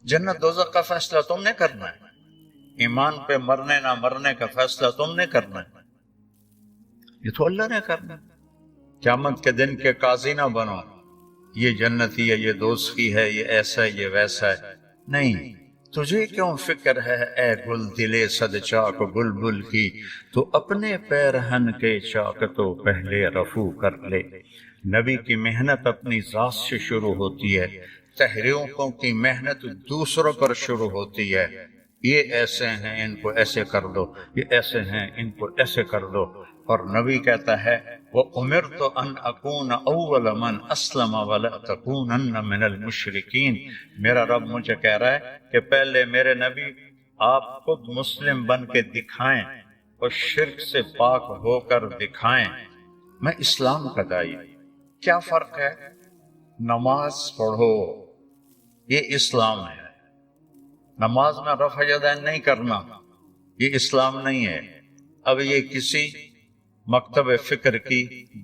جنت دوزخ کا فیصلہ تم نے کرنا ہے، ایمان پہ مرنے نہ مرنے کا فیصلہ تم نے کرنا ہے، یہ تو اللہ نے کرنا ہے۔ قیامت کے دن کے قاضی نہ بنو، یہ جنتی ہے، یہ دوزخی ہے، یہ ایسا ہے، یہ ویسا ہے، نہیں۔ تجھے کیوں فکر ہے اے گل دلے صد چاک بلبل کی، تو اپنے پیرہن کے چاک تو پہلے رفو کر لے۔ نبی کی محنت اپنی ذات سے شروع ہوتی ہے، تحریکوں کی محنت دوسروں پر شروع ہوتی ہے۔ یہ ایسے ہیں ان کو ایسے کر دو، یہ ایسے ہیں ان کو ایسے کر دو۔ اور نبی کہتا ہے وَأُمِرْتُ أَنْ أَكُونَ أَوَّلَ مَنْ أَسْلَمَ وَلَا تَكُونَنَّ مِنَ الْمُشْرِكِينَ۔ میرا رب مجھے کہہ رہا ہے کہ پہلے میرے نبی آپ خود مسلم بن کے دکھائیں اور شرک سے پاک ہو کر دکھائیں۔ میں اسلام کا داعی۔ کیا فرق ہے؟ نماز پڑھو، یہ اسلام ہے۔ نماز میں رفع یدین نہیں کرنا، یہ اسلام نہیں ہے۔ اب یہ کسی مکتب فکر کی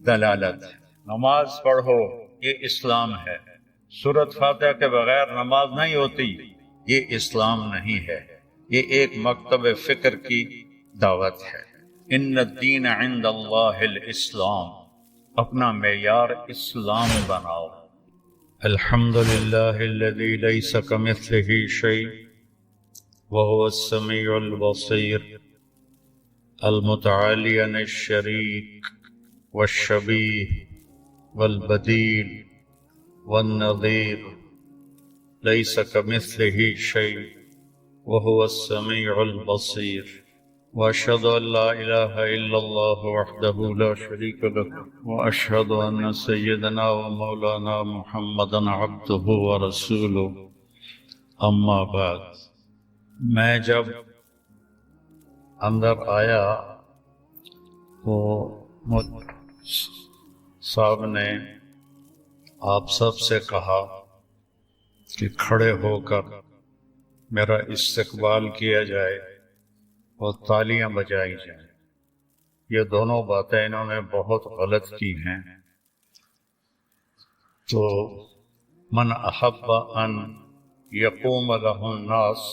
دلالت ہے۔ نماز پڑھو، یہ اسلام ہے۔ سورۃ فاتحہ کے بغیر نماز نہیں ہوتی، یہ اسلام نہیں ہے، یہ ایک مکتب فکر کی دعوت ہے۔ ان الدین عند اللہ الاسلام، اپنا معیار اسلام بناؤ۔ الحمد للہ الذی لیس کمثلہ شیء وهو السمیع البصیر المتعالی عن الشریک والشبیہ والبدیل والنظیر، لیس کمثلہ شیء وهو السمیع البصیر۔ واشهد ان لا الہ الا اللہ وحدہ لا شریک له واشهد ان سیدنا ومولانا محمدا عبدہ ورسولہ۔ اما بعد، میں جب اندر آیا تو صاحب نے آپ سب سے کہا کہ کھڑے ہو کر میرا استقبال کیا جائے اور تالیاں بجائی جائیں۔ یہ دونوں باتیں انہوں نے بہت غلط کی ہیں۔ تو من احب ان یقوم له الناس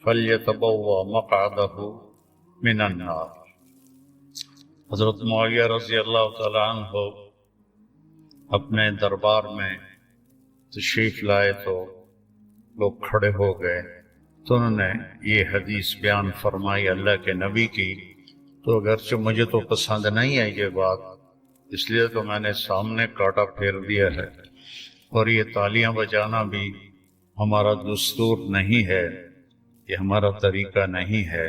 فلیتبوأ مقعدہ من النار۔ حضرت معاویہ رضی اللہ تعالیٰ عنہ اپنے دربار میں تشریف لائے تو لوگ کھڑے ہو گئے، تو انہوں نے یہ حدیث بیان فرمائی اللہ کے نبی کی۔ تو اگرچہ مجھے تو پسند نہیں ہے یہ بات، اس لیے تو میں نے سامنے کاٹا پھیر دیا ہے، اور یہ تالیاں بجانا بھی ہمارا دستور نہیں ہے، یہ ہمارا طریقہ نہیں ہے۔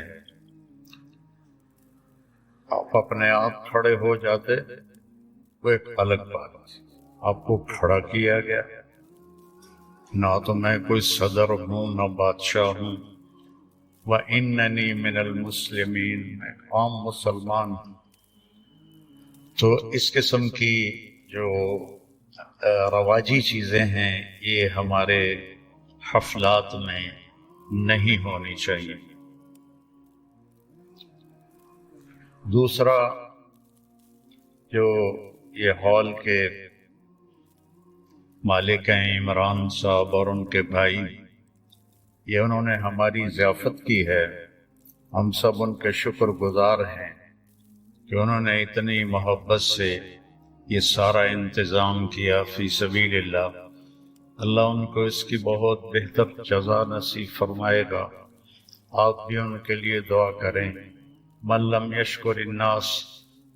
آپ اپنے آپ کھڑے ہو جاتے وہ ایک الگ بات، آپ کو کھڑا کیا گیا۔ نہ تو میں کوئی صدر ہوں نہ بادشاہ ہوں، وَإِنَّنِي مِنَ الْمُسْلِمِينَ، میں عام مسلمان ہوں۔ تو اس قسم کی جو رواجی چیزیں ہیں یہ ہمارے حفلات میں نہیں ہونی چاہیے۔ دوسرا، جو یہ ہال کے مالک ہیں عمران صاحب اور ان کے بھائی، یہ انہوں نے ہماری ضیافت کی ہے، ہم سب ان کے شکر گزار ہیں کہ انہوں نے اتنی محبت سے یہ سارا انتظام کیا فی سبیل اللہ۔ اللہ ان کو اس کی بہت بہتر جزا نصیب فرمائے گا۔ آپ بھی ان کے لیے دعا کریں۔ من لم یشکر الناس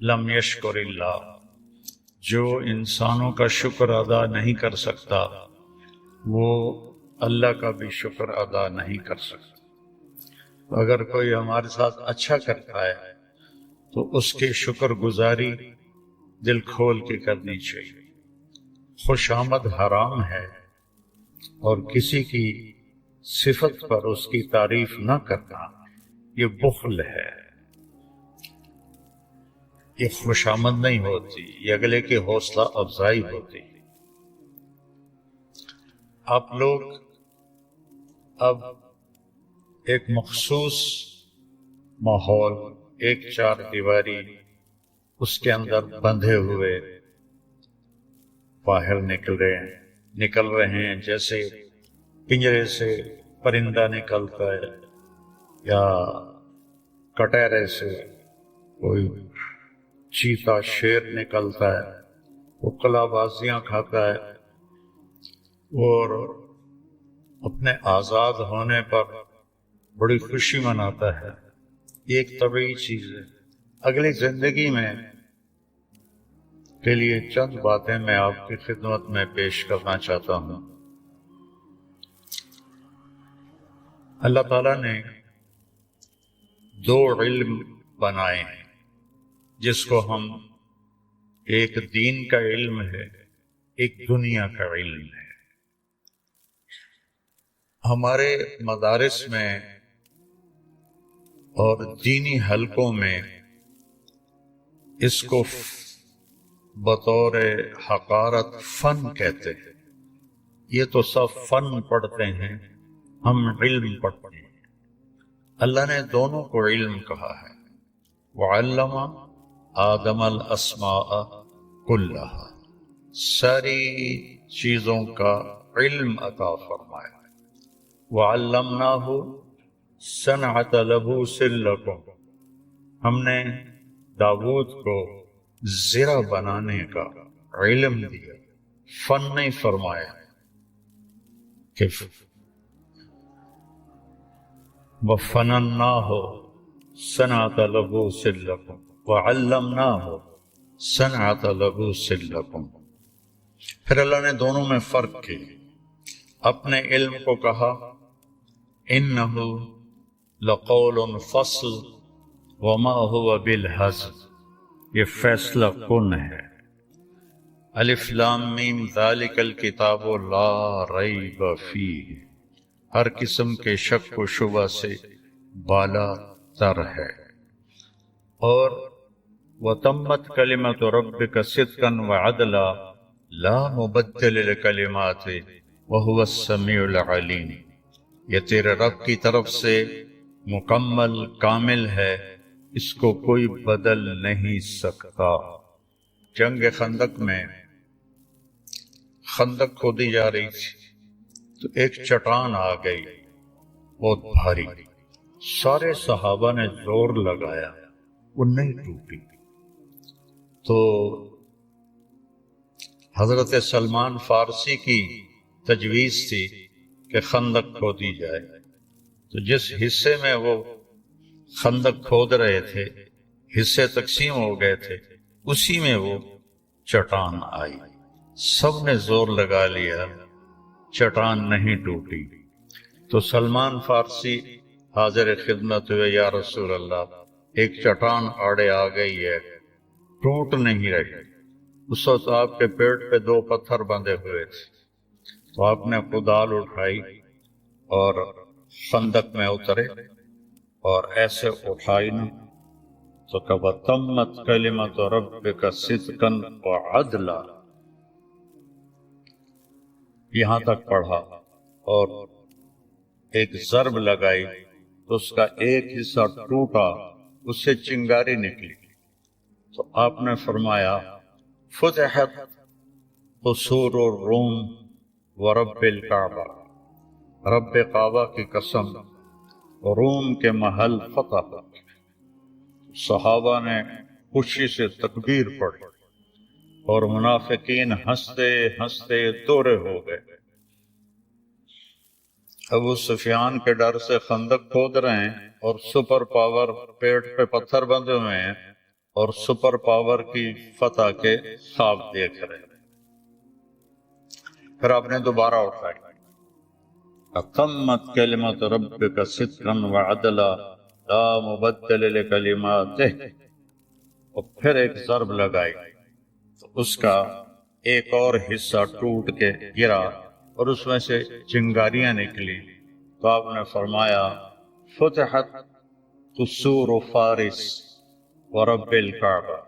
لم یشکر اللہ، جو انسانوں کا شکر ادا نہیں کر سکتا وہ اللہ کا بھی شکر ادا نہیں کر سکتا۔ اگر کوئی ہمارے ساتھ اچھا کرتا ہے تو اس کی شکر گزاری دل کھول کے کرنی چاہیے۔ خوش آمد حرام ہے، اور کسی کی صفت پر اس کی تعریف نہ کرنا یہ بخل ہے، یہ خوش آمد نہیں ہوتی، یہ اگلے کی حوصلہ افزائی ہوتی۔ آپ لوگ اب ایک مخصوص ماحول، ایک چار دیواری، اس کے اندر بندھے ہوئے باہر نکل رہے ہیں جیسے پنجرے سے پرندہ نکلتا ہے یا کٹہرے سے کوئی چیتا شیر نکلتا ہے، وہ قلع بازیاں کھاتا ہے اور اپنے آزاد ہونے پر بڑی خوشی مناتا ہے۔ یہ ایک طبعی چیز ہے۔ اگلی زندگی میں کے لیے چند باتیں میں آپ کی خدمت میں پیش کرنا چاہتا ہوں۔ اللہ تعالیٰ نے دو علم بنائے ہیں، جس کو ہم ایک دین کا علم ہے، ایک دنیا کا علم ہے۔ ہمارے مدارس میں اور دینی حلقوں میں اس کو بطور حقارت فن کہتے ہیں۔ یہ تو سب فن پڑھتے ہیں، ہم علم پڑھتے ہیں۔ اللہ نے دونوں کو علم کہا ہے۔ وعلم آدم الاسماء کلہا، ساری چیزوں کا علم عطا فرمایا۔ وعلمناہ صنعۃ لبوس لکم، ہم نے داؤد کو زرہ بنانے کا علم دیا، فن نہیں فرمایا کہ وفنناہ صنعۃ لبوس لکم وعلمناہ صنعۃ لبوس لکم۔ پھر اللہ نے دونوں میں فرق کیا۔ اپنے علم کو کہا انہ لقول فصل وما هو بالہزل، یہ فیصلہ کن ہے۔ الف لام میم ذالک الکتاب لا ریب فیہ، ہر قسم کے شک و شبہ سے بالا تر ہے۔ اور وتمت کلمۃ ربک صدقا وعدلا لا مبدل لکلماتہ وہو السمیع العلیم، یہ تیرے رب کی طرف سے مکمل کامل ہے، اس کو کوئی بدل نہیں سکتا۔ جنگ خندق میں خندق کھودی جا رہی تھی تو ایک چٹان آ گئی بہت بھاری، سارے صحابہ نے زور لگایا، وہ نہیں ٹوٹی۔ تو حضرت سلمان فارسی کی تجویز تھی کہ خندق کھودی جائے، تو جس حصے میں وہ خندق کھود رہے تھے، حصے تقسیم ہو گئے تھے، اسی میں وہ چٹان آئی۔ سب نے زور لگا لیا، چٹان نہیں ٹوٹی۔ تو سلمان فارسی حاضر خدمت ہوئے، یا رسول اللہ، ایک چٹان آڑے آ گئی ہے، ٹوٹ نہیں رہی۔ اس وقت آپ کے پیٹ پہ 2 پتھر بندھے ہوئے تھے، تو آپ نے کدال اٹھائی اور خندق میں اترے اور ایسے اٹھائی نا تو کہا تمت کلمۃ ربک صدقا وعدلا، یہاں تک پڑھا اور ایک ضرب لگائی تو اس کا ایک حصہ ٹوٹا، اس سے چنگاری نکلی۔ تو آپ نے فرمایا فتحت قصور الروم ورب الکعبہ، رب کعبہ کی قسم، روم کے محل فتح۔ صحابہ نے خوشی سے تکبیر پڑھی اور منافقین ہنستے ہنستے دورے ہو گئے۔ ابو سفیان کے ڈر سے خندق کھود رہے ہیں اور سپر پاور پیٹ پہ پتھر بندھے ہوئے ہیں اور سپر پاور کی فتح کے خواب دیکھ رہے ہیں۔ پھر آپ نے دوبارہ اٹھائی، تمت کلمۃ ربک صدقا وعدلا لا مبدل لکلماتہ، اور پھر ایک ضرب لگائی تو اس کا ایک اور حصہ ٹوٹ کے گرا اور اس میں سے چنگاریاں نکلی۔ تو آپ نے فرمایا فتحت قصور فارس ورب الکعبہ،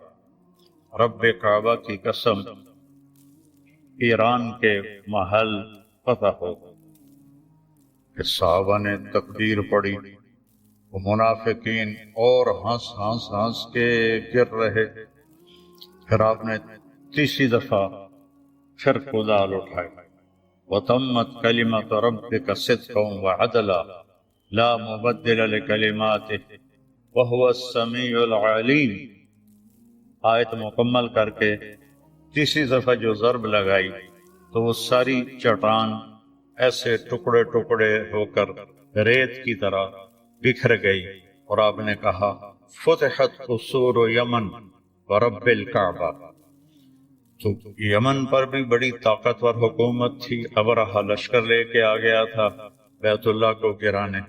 رب کعبہ کی قسم، ایران کے محل فتح ہو۔ کہ صحابہ نے تکبیر پڑھی، وہ منافقین اور ہنس ہنس ہنس کے گر رہے۔ پھر آپ نے تیسری دفعہ پھر کدال اٹھائی وتمت کلمۃ ربک صدقا وعدلا لا مبدل لکلماتہ وہو السمیع العلیم۔ آیت مکمل کر کے تیسری دفعہ جو ضرب لگائی تو وہ ساری چٹان ایسے ٹکڑے ٹکڑے ہو کر ریت کی طرح بکھر گئی، اور آپ نے کہا فتحت قصور یمن ورب الکعبہ۔ تو یمن پر بھی بڑی طاقتور حکومت تھی، ابرہہ لشکر لے کے آ گیا تھا بیت اللہ کو گرانے،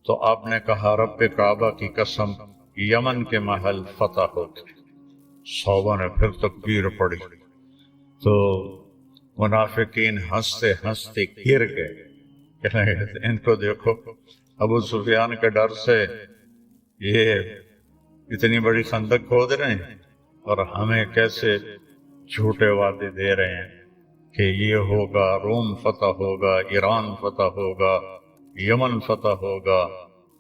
تو آپ نے کہا رب کعبہ کی قسم یمن کے محل فتح ہوتے۔ صحابہ نے پھر تکبیر پڑھی تو منافقین ہنستے ہنستے گر گئے، کہنے لگے ان کو دیکھو، ابو سفیان کے ڈر سے یہ اتنی بڑی خندق کھود رہے ہیں اور ہمیں کیسے جھوٹے وعدے دے رہے ہیں کہ یہ ہوگا، روم فتح ہوگا، ایران فتح ہوگا، یمن فتح ہوگا۔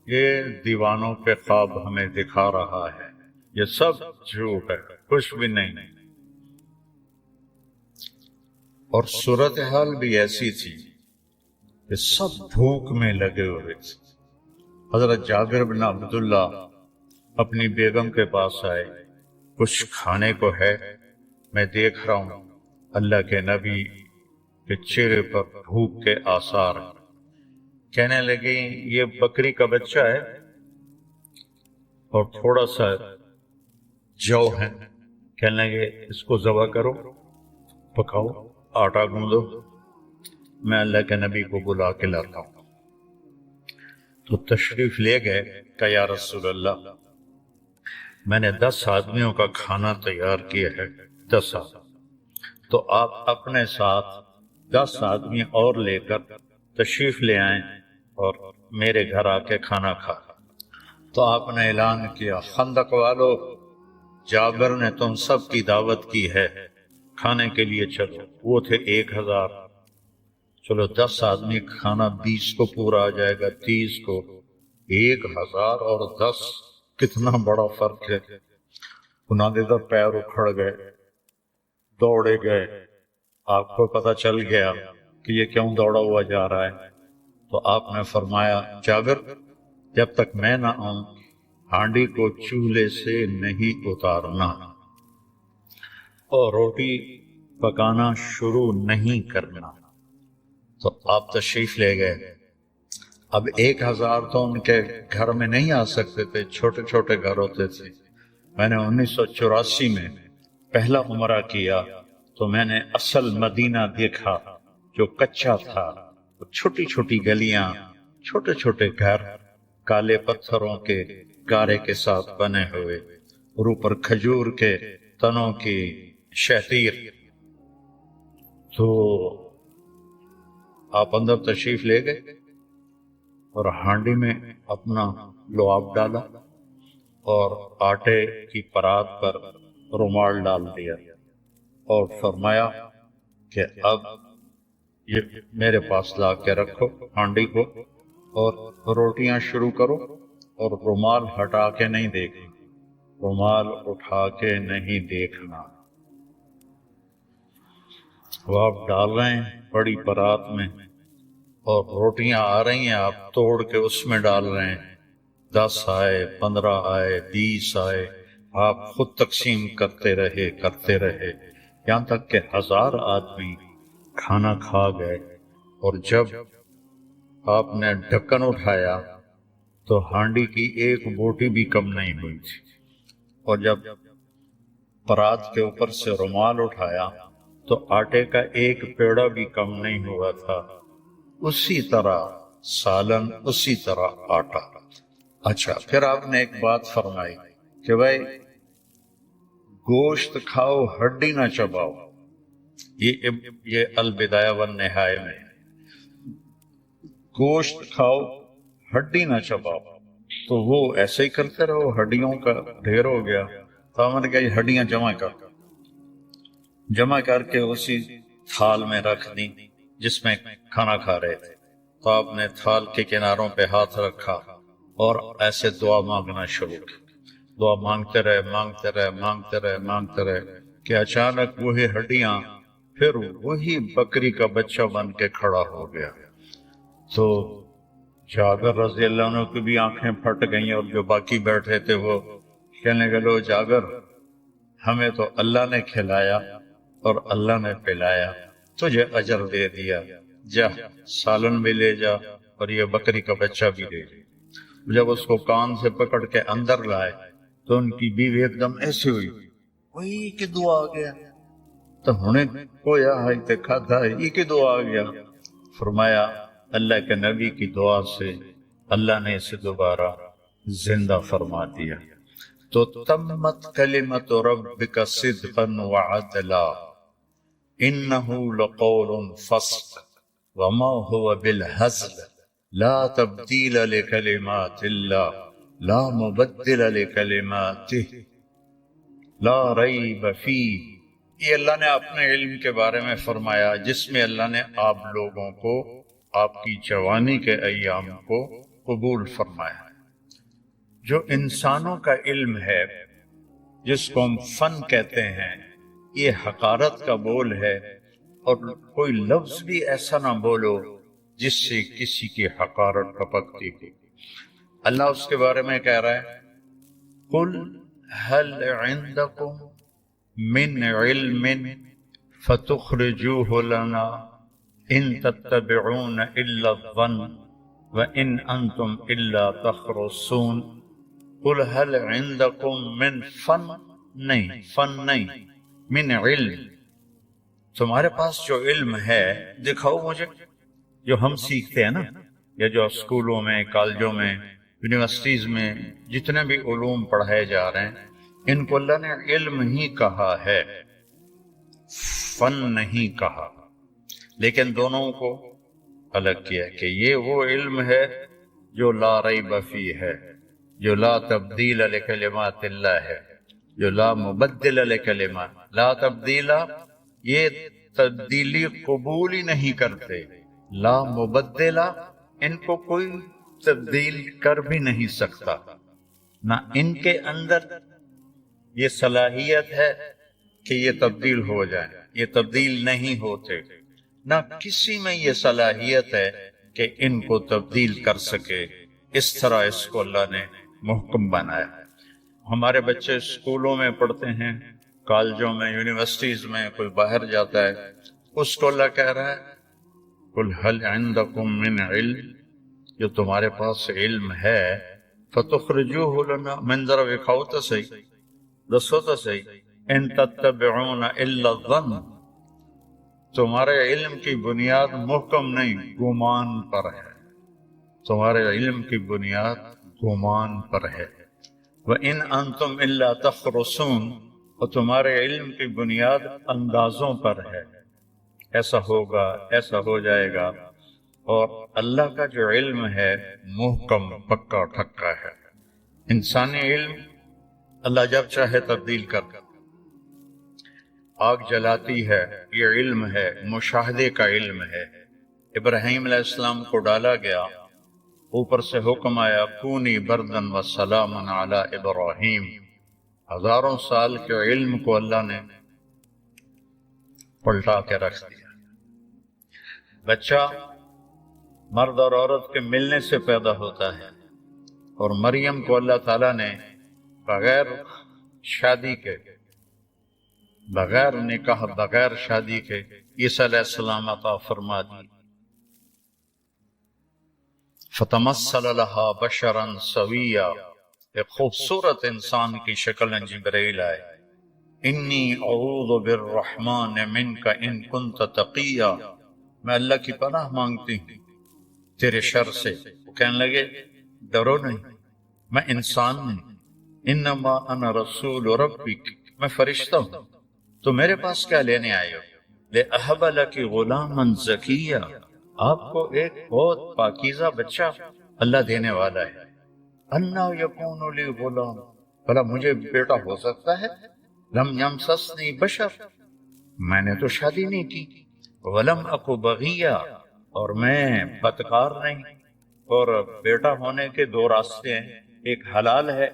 یہ دیوانوں کے خواب ہمیں دکھا رہا ہے، یہ سب جھوٹ ہے، کچھ بھی نہیں۔ اور صورتحال بھی ایسی تھی کہ سب بھوک میں لگے ہوئے تھے۔ حضرت جابر بن عبداللہ اپنی بیگم کے پاس آئے، کچھ کھانے کو ہے؟ میں دیکھ رہا ہوں اللہ کے نبی کے چہرے پر بھوک کے آثار ہیں۔ کہنے لگے یہ بکری کا بچہ ہے اور تھوڑا سا جو ہے، کہنے لگے اس کو ذبح کرو، پکاؤ، آٹا گوندو، میں اللہ کے نبی کو بلا کے لاتا ہوں۔ تو تشریف لے گئے کہ یا رسول اللہ میں نے 10 آدمیوں کا کھانا تیار کیا ہے، 10 آدمی، تو آپ اپنے ساتھ 10 آدمی اور لے کر تشریف لے آئیں اور میرے گھر آ کے کھانا کھا۔ تو آپ نے اعلان کیا خندق والو، جابر نے تم سب کی دعوت کی ہے، کھانے کے لیے چلو۔ وہ تھے 1000، چلو 10 آدمی کھانا 20 کو پورا آ جائے گا، 30 کو، 1000 اور 10 کتنا بڑا فرق ہے۔ انادیدہ پیر اکھڑ گئے، دوڑے گئے، آپ کو پتہ چل گیا کہ یہ کیوں دوڑا ہوا جا رہا ہے، تو آپ نے فرمایا جابر جب تک میں نہ آؤں ہانڈی کو چولہے سے نہیں اتارنا اور روٹی پکانا شروع نہیں کرنا۔ تو آپ تشریف لے گئے۔ اب 1000 تو ان کے گھر میں نہیں آ سکتے تھے، چھوٹے چھوٹے گھر ہوتے تھے۔ میں نے 1984 میں پہلا عمرہ کیا تو میں نے اصل مدینہ دیکھا جو کچا تھا، چھوٹی چھوٹی گلیاں، چھوٹے چھوٹے گھر، کالے پتھروں کے گارے کے ساتھ بنے ہوئے، اور اوپر کھجور کے تنوں کی شہتیر۔ تو آپ اندر تشریف لے گئے اور ہانڈی میں اپنا لعاب ڈالا اور آٹے کی پرات پر رومال ڈال دیا اور فرمایا کہ اب یہ میرے پاس لا کے رکھو ہانڈی کو اور روٹیاں شروع کرو، اور رومال ہٹا کے نہیں دیکھنا، رومال اٹھا کے نہیں دیکھنا۔ وہ آپ ڈال رہے ہیں بڑی پرات میں اور روٹیاں آ رہی ہیں، آپ توڑ کے اس میں ڈال رہے ہیں، 10 آئے، 15 آئے، 20 آئے، آپ خود تقسیم کرتے رہے یہاں تک کہ 1000 آدمی کھانا کھا گئے۔ اور جب آپ نے ڈھکن اٹھایا تو ہانڈی کی ایک بوٹی بھی کم نہیں ہوئی تھی، اور جب پرات کے اوپر سے رومال اٹھایا تو آٹے کا ایک پیڑا بھی کم نہیں ہوا تھا، اسی طرح سالن، اسی طرح آٹا۔ اچھا، پھر آپ نے ایک بات فرمائی کہ بھائی گوشت کھاؤ، ہڈی نہ چباؤ، یہ البدایہ والنہایہ میں ہے، گوشت کھاؤ ہڈی نہ چباؤ۔ تو وہ ایسے ہی کرتے رہو، ہڈیوں کا ڈھیر ہو گیا، تو ہم نے کہا یہ ہڈیاں جمع کر کے اسی تھال میں رکھ دی جس میں کھانا کھا رہے تھے۔ تو آپ نے تھال کے کناروں پہ ہاتھ رکھا اور ایسے دعا مانگنا شروع کی، دعا مانگتے رہے کہ اچانک وہی ہڈیاں پھر وہی بکری کا بچہ بن کے کھڑا ہو گیا۔ تو جابر رضی اللہ عنہ کی بھی آنکھیں پھٹ گئیں، اور جو باقی بیٹھے تھے وہ کہنے لگے لو جابر، ہمیں تو اللہ نے کھلایا اور اللہ نے پلایا، تجھے اجر دے دیا، جا سالن بھی لے جا اور یہ بکری کا بچہ بھی لے جا۔ جب اس کو کان سے پکڑ کے اندر لائے تو ان کی بیوی ایک دم ایسی ہوئی، وہی کی دعا آ گیا، تو ہنے کویا ہے تے کھاتا ہے، یہ کی دعا آ گیا۔ فرمایا اللہ کے نبی کی دعا سے اللہ نے اسے دوبارہ زندہ فرما دیا۔ تو تمت کلمت ربک صدقا وعدلا انہ لقول فصل وما هو بالہزل لا تبدیل لکلمات اللہ لا مبدل لکلماتہ لا ریب فیہ۔ یہ اللہ نے اپنے علم کے بارے میں فرمایا، جس میں اللہ نے آپ لوگوں کو آپ کی جوانی کے ایام کو قبول فرمایا۔ جو انسانوں کا علم ہے، جس کو ہم فن کہتے ہیں، یہ حقارت کا بول ہے، اور کوئی لفظ بھی ایسا نہ بولو جس سے کسی کی حقارت ٹپکتی ہو۔ اللہ اس کے بارے میں کہہ رہا ہے قل هل عندکم من علم فتخرجوه لنا ان تتبعون الا الظن وان انتم الا تخرصون۔ قل هل عندکم من فن، نہیں فن نہیں، من علم، تمہارے پاس جو علم ہے دکھاؤ مجھے، جو ہم سیکھتے ہیں نا، یا جو اسکولوں میں، کالجوں میں، یونیورسٹیز میں جتنے بھی علوم پڑھائے جا رہے ہیں، ان کو اللہ نے علم ہی کہا ہے، فن نہیں کہا، لیکن دونوں کو الگ کیا کہ یہ وہ علم ہے جو لا ریب فیہ ہے، جو لا تبدیل لکلمات اللہ ہے، جو لا مبدل لکلمات، لا تبدیل، یہ تبدیلی قبول ہی نہیں کرتے، لا مبدلہ، ان کو کوئی تبدیل کر بھی نہیں سکتا، نہ ان کے اندر یہ صلاحیت ہے کہ یہ تبدیل ہو جائیں، یہ تبدیل نہیں ہوتے، نہ کسی میں یہ صلاحیت ہے کہ ان کو تبدیل کر سکے۔ اس طرح اس کو اللہ نے محکم بنایا۔ ہمارے بچے اسکولوں میں پڑھتے ہیں، کالجوں میں، یونیورسٹیز میں، کوئی باہر جاتا ہے، اس کو اللہ کہہ رہا ہے قل هل عندکم من علم، جو تمہارے پاس علم ہے، فتخرجوه لنا، من ذرا دکھاؤ تو صحیح، دسو تو صحیح، ان تتبعون الا الظن، تمہارے علم کی بنیاد محکم نہیں، گمان پر ہے، تمہارے علم کی بنیاد گمان پر ہے، وَإِنْ أَنْتُمْ إِلَّا تَخْرُصُونَ، اور تمہارے علم کی بنیاد اندازوں پر ہے، ایسا ہوگا، ایسا ہو جائے گا، اور اللہ کا جو علم ہے محکم پکا ٹھکا ہے۔ انسانی علم اللہ جب چاہے تبدیل کر، آگ جلاتی ہے، یہ علم ہے، مشاہدے کا علم ہے۔ ابراہیم علیہ السلام کو ڈالا گیا، اوپر سے حکم آیا کونی بردن و سلام علی ابراہیم، ہزاروں سال کے علم کو اللہ نے پلٹا کے رکھ دیا۔ بچہ مرد اور عورت کے ملنے سے پیدا ہوتا ہے، اور مریم کو اللہ تعالیٰ نے بغیر شادی کے، بغیر نکاح، بغیر شادی کے عیسیٰ علیہ السلام عطا فرما دی۔ فتمثل لها بشرا سویا، ایک خوبصورت انسان کی شکل میں جبرائیل آئے، انی اعوذ بالرحمن منک ان کنت تقیا، میں اللہ کی پناہ مانگتی ہوں تیرے شر سے۔ وہ کہنے لگے ڈرو نہیں، میں انسان نہیں، انما انا رسول ربک، میں فرشتہ ہوں، تو میرے پاس کیا لینے آئے ہو؟ لأہب لک غلاما زکیا، آپ کو ایک بہت پاکیزہ بچہ اللہ دینے والا ہے۔ انا یکون لی غلام، بھلا مجھے بیٹا ہو سکتا ہے؟ لم یمسسنی بشر، میں نے تو شادی نہیں کی، ولم اکو بغیا، اور میں بدکار نہیں۔ اور بیٹا ہونے کے دو راستے ہیں، ایک حلال ہے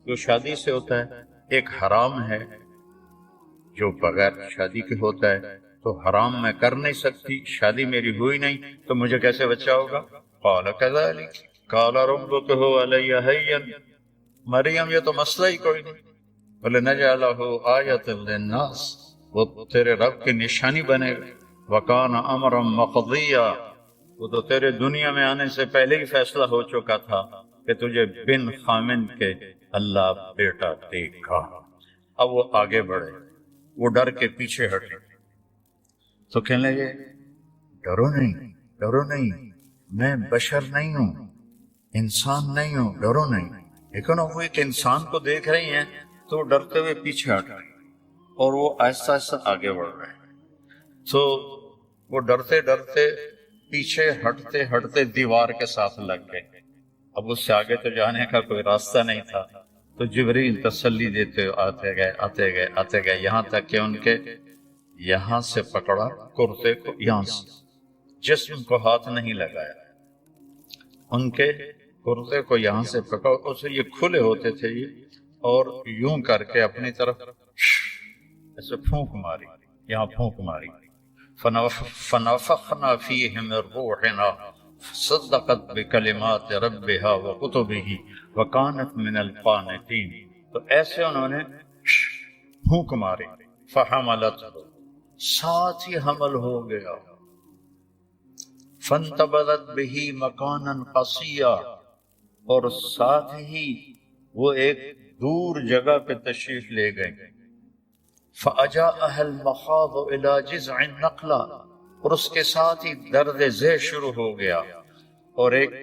جو شادی سے ہوتا ہے، ایک حرام ہے جو بغیر شادی کے ہوتا ہے۔ تو حرام میں کر نہیں سکتی، شادی میری ہوئی نہیں، تو مجھے کیسے بچہ ہوگا؟ قال كذلك قال ربك هو علي هين، مریم یہ تو مسئلہ ہی کوئی نہیں، وَلِنَجْعَلَهُ آيَةً لِلنَّاسِ، وہ تیرے رب کی نشانی بنے گا، وَكَانَ أَمْرًا مَقْضِيًّا، وہ تو تیرے دنیا میں آنے سے پہلے ہی فیصلہ ہو چکا تھا کہ تجھے بن خامند کے اللہ بیٹا دے گا۔ اب وہ آگے بڑھے، وہ ڈر کے پیچھے ہٹے تو کہنے لگے ڈرو نہیں، ڈرو نہیں، میں بشر نہیں ہوں، انسان نہیں ہوں، ڈرو نہیں۔ لیکن وہ ایک انسان کو دیکھ رہی ہیں تو وہ ڈرتے ہوئے پیچھے ہٹ رہے ہیں اور وہ آہستہ آہستہ آگے بڑھ رہے ہیں۔ تو وہ ڈرتے ڈرتے پیچھے ہٹتے ہٹتے دیوار کے ساتھ لگ گئے۔ اب اس سے آگے تو جانے کا کوئی راستہ نہیں تھا، تو جبریل تسلی دیتے آتے گئے آتے گئے آتے گئے، یہاں تک کہ ان کے یہاں سے پکڑا کرتے کو، یہاں سے جسم کو ہاتھ نہیں لگایا، ان کے کرتے کو یہاں سے پکڑا، اسے یہ کھلے ہوتے تھے یہ، اور یوں کر کے اپنی طرف ایسے پھونک ماری، یہاں پھونک ماری، فنفخنا فیہ من روحنا صدقت بکلمات ربها وکتبہ وکانت من القانتین۔ تو ایسے انہوں نے پھونک ماری، فحملتہ، ساتھ ہی حمل ہو گیا، فانتبذت بہ مکانا قصیا، اور ساتھ ہی وہ ایک دور جگہ پہ تشریف لے گئے، فَأَجَاءَهَا الْمَخَاضُ إِلَى جِذْعِ النَّخْلَةِ، اور اس کے ساتھ ہی درد ذیل شروع ہو گیا، اور ایک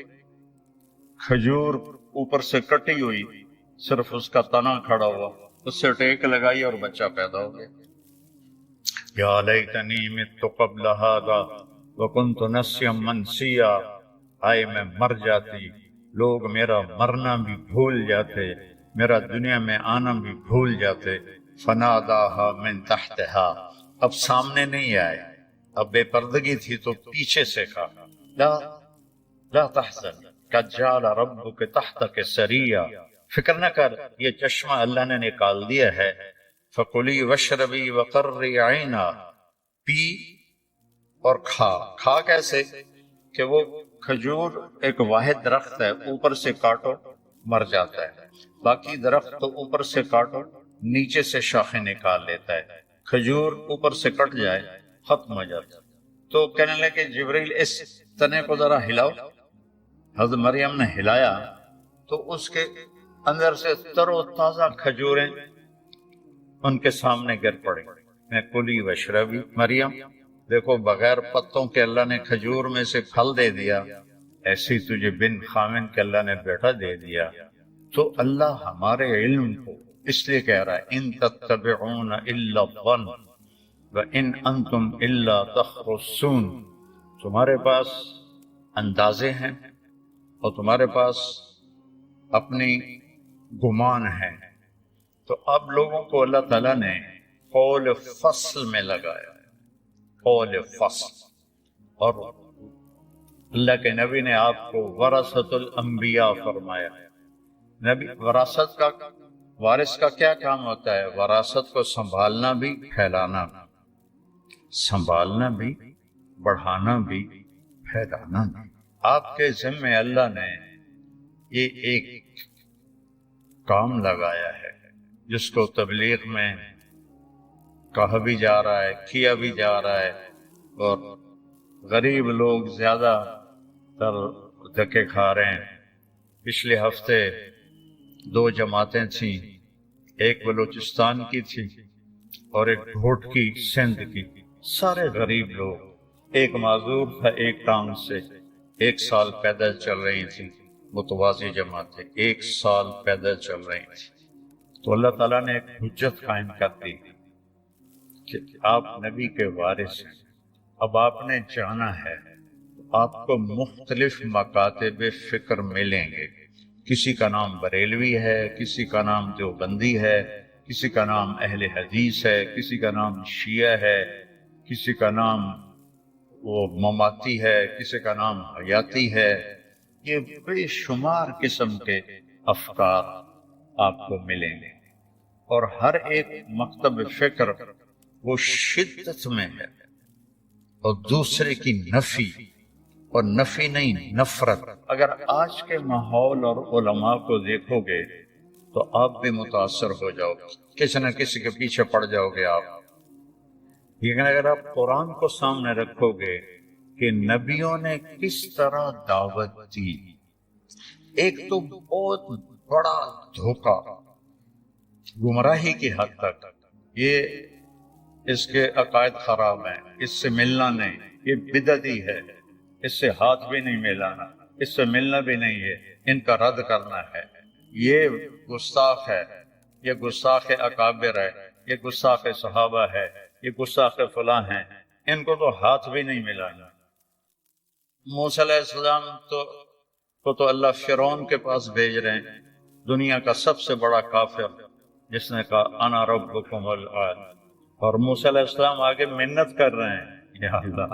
کھجور اوپر سے کٹی ہوئی، صرف اس کا تنا کھڑا ہوا، اس سے ٹیک لگائی اور بچہ پیدا ہو گیا۔ یا لیتنی مت قبل هذا وکنت نسیا منسیا، آئے میں مر جاتی، لوگ میرا مرنا بھی بھول جاتے، میرا دنیا میں آنا بھی بھول جاتے۔ فناداہا من تحتہا، اب سامنے نہیں آئے، اب بے پردگی تھی تو پیچھے سے کہا، لا تحزن قد جعل ربک تحتک سریا، فکر نہ کر، یہ چشمہ اللہ نے نکال دیا ہے، فکلی واشربی وقرری عینا، پی اور کھا کیسے کہ وہ کھجور ایک واحد درخت ہے، اوپر سے کاٹو مر جاتا ہے، باقی درخت تو اوپر سے کاٹو نیچے سے شاخیں نکال لیتا ہے، کھجور اوپر سے کٹ جائے ختم ہو جاتا ہے۔ تو کہنے لگے جبریل اس تنے کو ذرا ہلاؤ، حضرت مریم نے ہلایا تو اس کے اندر سے تر و تازہ کھجوریں ان کے سامنے گر پڑی۔ میں کلی وشربی، مریم دیکھو بغیر پتوں کے اللہ نے کھجور میں سے پھل دے دیا، ایسی تجھے بن خامن کے اللہ نے بیٹا دے دیا۔ تو اللہ ہمارے علم کو اس لیے کہہ رہا ہے ان تتبعون الا الظن وان انتم الا تخرصون، تمہارے پاس اندازے ہیں اور تمہارے پاس اپنی گمان ہے۔ تو اب لوگوں کو اللہ تعالیٰ نے قول فصل میں لگایا، قول فصل، اور اللہ کے نبی نے آپ کو ورثۃ الانبیاء فرمایا۔ نبی وراثت کا، وارث کا کیا کام ہوتا ہے؟ وراثت کو سنبھالنا بھی، پھیلانا بھی، سنبھالنا بھی، بڑھانا بھی، پھیلانا بھی۔ آپ کے ذمہ اللہ نے یہ ایک کام لگایا ہے جس کو تبلیغ میں کہا بھی جا رہا ہے، کیا بھی جا رہا ہے، اور غریب لوگ زیادہ تر دھکے کھا رہے ہیں۔ پچھلے ہفتے 2 جماعتیں تھیں، ایک بلوچستان کی تھی اور ایک گھوٹ کی سندھ کی، سارے غریب لوگ، ایک معذور تھا ایک ٹانگ سے، 1 سال پیدل چل رہی تھی، متوازی جماعتیں 1 سال پیدل چل رہی تھی۔ تو اللہ تعالیٰ نے ایک حجت قائم کر دی کہ آپ نبی کے وارث ہیں، اب آپ نے جانا ہے، آپ کو مختلف مکاتب فکر ملیں گے، کسی کا نام بریلوی ہے، کسی کا نام دیوبندی ہے، کسی کا نام اہل حدیث ہے، کسی کا نام شیعہ ہے، کسی کا نام وہ مماتی ہے، کسی کا نام حیاتی ہے۔ یہ بے شمار قسم کے افکار آپ کو ملیں گے، اور ہر ایک مکتب فکر وہ شدت میں ہے، اور دوسرے کی نفی، اور نفی نہیں نفرت۔ اگر آج کے ماحول اور علماء کو دیکھو گے تو آپ بھی متاثر ہو جاؤ گے، کسی نہ کسی کے پیچھے پڑ جاؤ گے آپ۔ لیکن اگر آپ قرآن کو سامنے رکھو گے کہ نبیوں نے کس طرح دعوت دی، ایک تو بہت بڑا دھوکہ، گمراہی کی حد تک، یہ اس کے عقائد خراب ہیں، اس سے ملنا نہیں، یہ بدعتی ہے، اس سے ہاتھ بھی نہیں ملانا، اس سے ملنا بھی نہیں ہے، ان کا رد کرنا ہے، یہ گستاخ ہے، یہ گستاخ اکابر ہے، یہ گستاخ صحابہ ہے، یہ گستاخ فلاں ہیں، ان کو تو ہاتھ بھی نہیں ملانا۔ موسیٰ علیہ السلام کو تو اللہ فرعون کے پاس بھیج رہے ہیں، دنیا کا سب سے بڑا کافر، جس نے کہا انا ربکم الاعلی، اور موسیٰ علیہ السلام آگے منت کر رہے ہیں، یا اللہ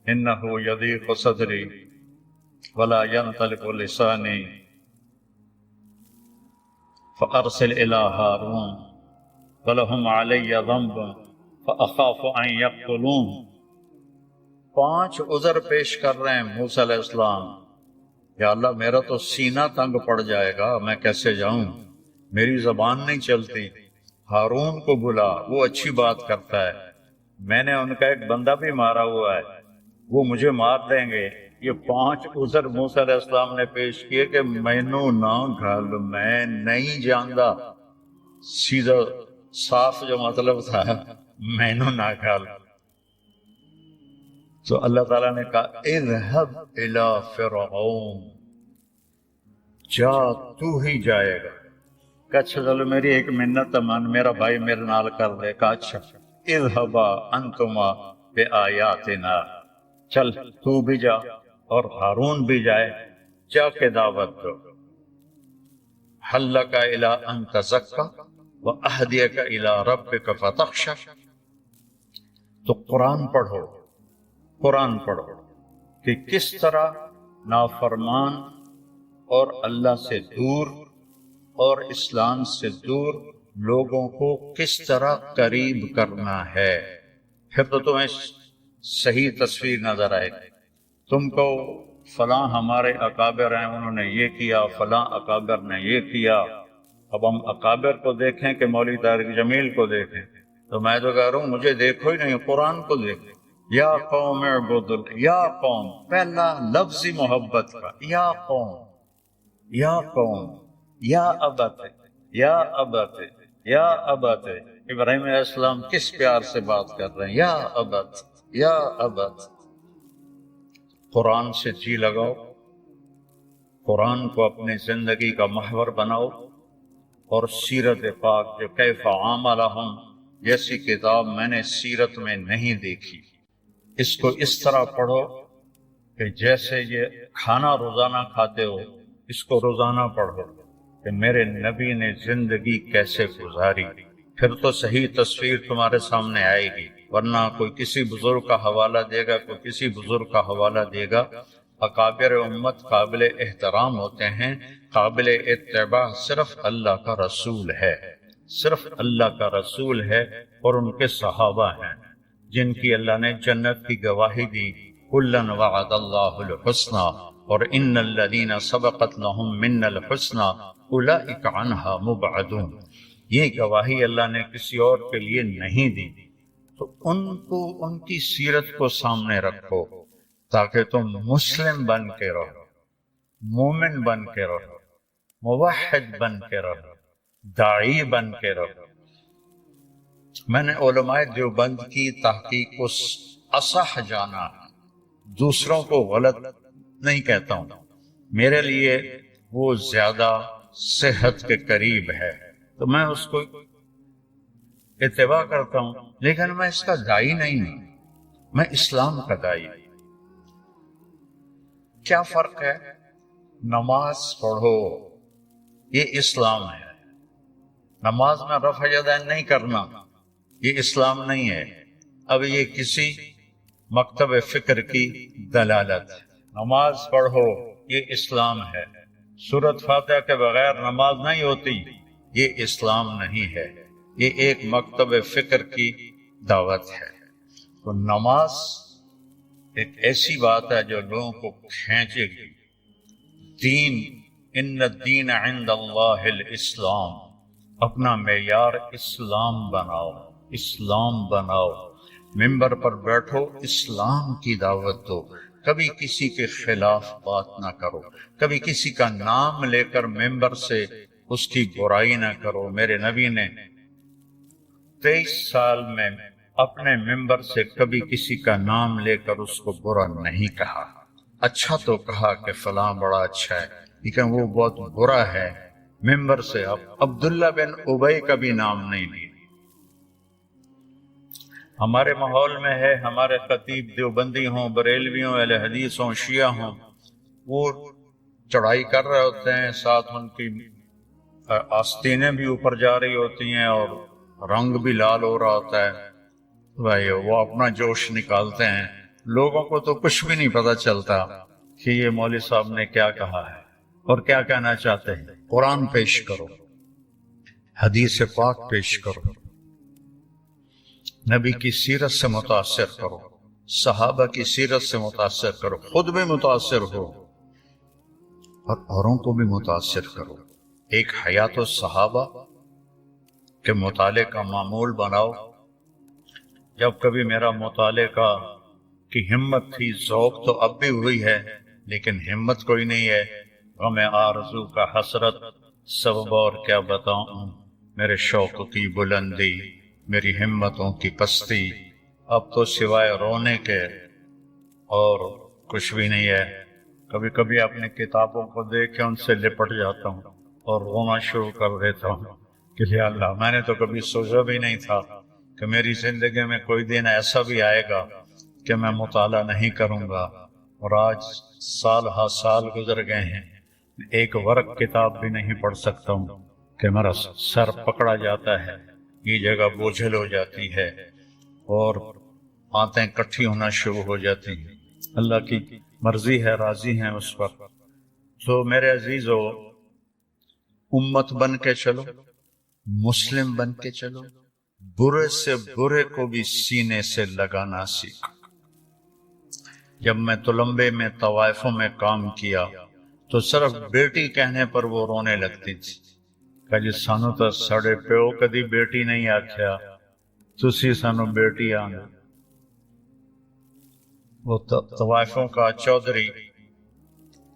انہ یضیق صدری ولا ینطلق لسانی فارسل الی ہارون ولہم علی ذنب فاخاف ان یقتلون۔ 5 عذر پیش کر رہے ہیں موسیٰ علیہ السلام، یا اللہ میرا تو سینہ تنگ پڑ جائے گا، میں کیسے جاؤں، میری زبان نہیں چلتی، ہارون کو بلا، وہ اچھی بات کرتا ہے، میں نے ان کا ایک بندہ بھی مارا ہوا ہے، وہ مجھے مار دیں گے۔ یہ 5 عذر موسیٰ علیہ السلام نے پیش کیے کہ مینو نہ گھل، میں نہیں جاندا، سیدھا صاف جو مطلب تھا مینو نہ گھل۔ تو اللہ تعالیٰ نے کہا اذهب الى فرعون، جا تو ہی جائے گا۔ کہ اچھا چلو میری ایک منت مان، میرا بھائی میرے نال کر دے۔ کہا اچھا اذهبا انتما بآیاتنا، چل تو بھی جا اور ہارون بھی جائے، جا کے دعوت دو۔ هل لک الی ان تزکی واہدیک الی ربک فتخشی، تو قرآن پڑھو، قرآن پڑھو کہ کس طرح نافرمان اور اللہ سے دور اور اسلام سے دور لوگوں کو کس طرح قریب کرنا ہے، پھر تو تمہیں صحیح تصویر نظر آئے گی۔ تم کو فلاں ہمارے اکابر ہیں، انہوں نے یہ کیا، فلاں اکابر نے یہ کیا۔ اب ہم اکابر کو دیکھیں کہ مولوی طارق جمیل کو دیکھیں، تو میں تو کہہ رہا ہوں مجھے دیکھو ہی نہیں، قرآن کو دیکھیں۔ یا قوم اعبدوا، یا قوم، پہلا لفظی محبت کا، یا قوم، یا قوم، یا ابت، یا ابت، یا ابت۔ ابراہیم علیہ السلام کس پیار سے بات کر رہے ہیں، یا ابت، یا ابت۔ قرآن سے جی لگاؤ، قرآن کو اپنی زندگی کا محور بناؤ، اور سیرت پاک جو کیف عاملہم جیسی کتاب میں نے سیرت میں نہیں دیکھی، اس کو اس طرح پڑھو کہ جیسے یہ کھانا روزانہ کھاتے ہو، اس کو روزانہ پڑھو کہ میرے نبی نے زندگی کیسے گزاری، پھر تو صحیح تصویر تمہارے سامنے آئے گی۔ ورنہ کوئی کسی بزرگ کا حوالہ دے گا، کوئی کسی بزرگ کا حوالہ دے گا۔ اکابر امت قابل احترام ہوتے ہیں، قابل اتباع صرف اللہ کا رسول ہے، صرف اللہ کا رسول ہے اور ان کے صحابہ ہیں جن کی اللہ نے جنت کی گواہی دی، کلًا وعد اللہ الحسنی اور ان الذین سبقت لہم منا الحسنی اولئک عنہا مبعدون۔ یہ گواہی اللہ نے کسی اور کے لیے نہیں دی، تو ان کو، ان کی سیرت کو سامنے رکھو تاکہ تم مسلم بن کے رہو، مومن بن کے رہو، موحد بن کے رہو، داعی بن کے رہو۔ میں نے علماء دیوبند کی تحقیق کو اصح جانا، دوسروں کو غلط نہیں کہتا ہوں، میرے لیے وہ زیادہ صحت کے قریب ہے تو میں اس کو اتباع کرتا ہوں، لیکن میں اس کا داعی نہیں ہوں، میں اسلام کا داعی ہوں۔ کیا فرق ہے؟ نماز پڑھو، یہ اسلام ہے۔ نماز میں رفع یدین نہیں کرنا، یہ اسلام نہیں ہے۔ اب یہ کسی مکتب فکر کی دلالت ہے۔ نماز پڑھو، یہ اسلام ہے۔ سورۃ فاتحہ کے بغیر نماز نہیں ہوتی، یہ اسلام نہیں ہے، یہ ایک مکتب فکر کی دعوت ہے۔ تو نماز ایک ایسی بات ہے جو لوگوں کو کھینچے گی. دین، ان الدین عند اللہ الاسلام، اپنا معیار اسلام بناؤ، اسلام بناؤ. ممبر پر بیٹھو، اسلام کی دعوت دو، کبھی کسی کے خلاف بات نہ کرو، کبھی کسی کا نام لے کر ممبر سے اس کی برائی نہ کرو. میرے نبی نے 23 سال میں اپنے ممبر سے کبھی کسی کا نام لے کر اس کو برا نہیں کہا. اچھا تو کہا کہ فلاں بڑا اچھا ہے، لیکن وہ بہت برا ہے. ممبر سے اب عبداللہ بن ابی کا بھی نام نہیں لیا. ہمارے ماحول میں ہے، ہمارے خطیب دیوبندی ہوں، بریلوی ہوں، اہل حدیث ہوں، شیعہ ہوں، وہ چڑھائی کر رہے ہوتے ہیں، ساتھ ان کی آستینیں بھی اوپر جا رہی ہوتی ہیں اور رنگ بھی لال ہو رہا ہوتا ہے. بھائی وہ اپنا جوش نکالتے ہیں، لوگوں کو تو کچھ بھی نہیں پتہ چلتا کہ یہ مولوی صاحب نے کیا کہا ہے اور کیا کہنا چاہتے ہیں. قرآن پیش کرو، حدیث پاک پیش کرو، نبی کی سیرت سے متاثر کرو، صحابہ کی سیرت سے متاثر کرو، خود بھی متاثر ہو اور اوروں کو بھی متاثر کرو. ایک حیات الصحابہ کے مطالعے کا معمول بناؤ. جب کبھی میرا مطالعے کی ہمت تھی، ذوق تو اب بھی ہوئی ہے لیکن ہمت کوئی نہیں ہے. غم آرزو کا حسرت سبب اور کیا بتاؤں، میرے شوق کی بلندی، میری ہمتوں کی پستی، اب تو سوائے رونے کے اور کچھ بھی نہیں ہے. کبھی کبھی اپنی کتابوں کو دیکھ کے ان سے لپٹ جاتا ہوں اور رونا شروع کر دیتا ہوں کہ یا اللہ، میں نے تو کبھی سوچا بھی نہیں تھا کہ میری زندگی میں کوئی دن ایسا بھی آئے گا کہ میں مطالعہ نہیں کروں گا. اور آج سال ہا سال گزر گئے ہیں، ایک ورق کتاب بھی نہیں پڑھ سکتا ہوں کہ میرا سر پکڑا جاتا ہے، یہ جگہ بوجھل ہو جاتی ہے اور آنتیں کٹھی ہونا شروع ہو جاتی ہیں. اللہ کی مرضی ہے، راضی ہیں اس پر. تو میرے عزیزو، امت بن کے چلو، مسلم بن کے چلو، برے سے برے کو بھی سینے سے لگانا سیکھو. جب میں تلمبے میں طوائفوں میں کام کیا تو صرف بیٹی کہنے پر وہ رونے لگتی تھی کہ جی سانو تو ساڑے پیو کدی بیٹی نہیں آکھیا، تسی سانو بیٹی آنے. وہ طوائفوں کا چودھری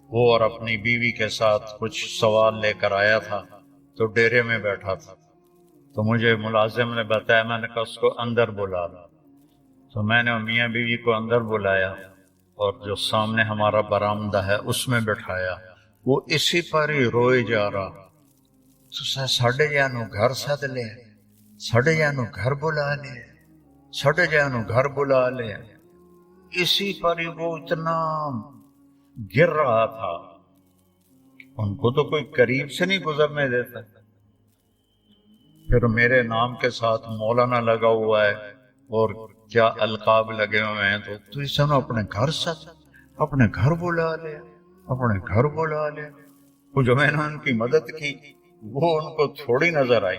وہ اور اپنی بیوی کے ساتھ کچھ سوال لے کر آیا تھا تو ڈیرے میں بیٹھا تھا. تو مجھے ملازم نے بتایا، میں نے کہا اس کو اندر بلا لا. تو میں نے میاں بیوی کو اندر بلایا اور جو سامنے ہمارا برآمدہ ہے اس میں بٹھایا. وہ اسی پر ہی روئے جا رہا. تو ساڑھے جانو گھر سد لے، ساڑھے جانو گھر بلا لے، ساڑھے جانو گھر بلا لے. اسی پر ہی وہ اتنا گر رہا تھا، ان کو تو کوئی قریب سے نہیں گزرنے دیتا. پھر میرے نام کے ساتھ مولانا لگا ہوا ہے اور کیا القاب لگے ہوئے ہیں. تو اس نے اپنے گھر ساتھ اپنے گھر بلا لیا، اپنے گھر بلا لیا. وہ جو میں نے ان کی مدد کی وہ ان کو تھوڑی نظر آئی،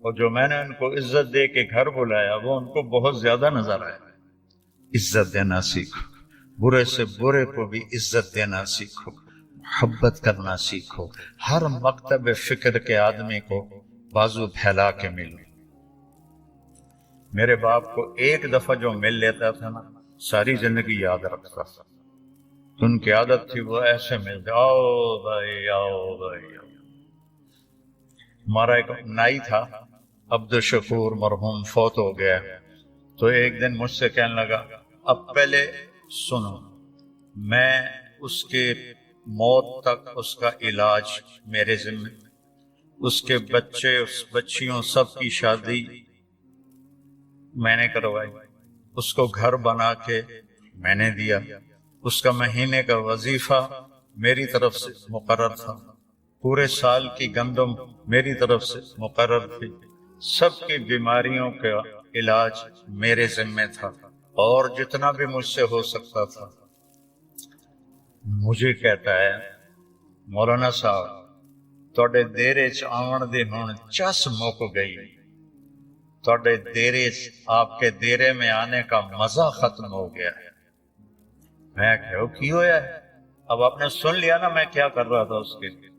اور جو میں نے ان کو عزت دے کے گھر بلایا وہ ان کو بہت زیادہ نظر آیا. عزت دینا سیکھو، برے سے برے کو بھی عزت دینا سیکھو، محبت کرنا سیکھو. ہر مکتب فکر کے آدمی کو بازو پھیلا کے ملو. میرے باپ کو ایک دفعہ جو مل لیتا تھا نا، ساری زندگی یاد رکھتا تھا. ان کی عادت تھی وہ ایسے ملتے، آؤ بھائی آؤ بھائی. ہمارا ایک نائی تھا عبد الشکور، مرحوم فوت ہو گیا. تو ایک دن مجھ سے کہنے لگا، اب پہلے سنو، میں اس کے موت تک اس کا علاج میرے ذمہ، اس کے بچے اس بچیوں سب کی شادی میں نے کروائی، اس کو گھر بنا کے میں نے دیا، اس کا مہینے کا وظیفہ میری طرف سے مقرر تھا، پورے سال کی گندم میری طرف سے مقرر تھی، سب کی بیماریوں کا علاج میرے ذمہ تھا، اور جتنا بھی مجھ سے ہو سکتا تھا. مجھے کہتا ہے، مولانا صاحب تواڈے دیرے چ آون دی ہن چس مک گئی، تھوڑے دیرے آپ کے دیرے میں آنے کا مزہ ختم ہو گیا ہے۔ میں کہو کی ہویا ہے؟ اب آپ نے سن لیا نا میں کیا کر رہا تھا اس کے لیے،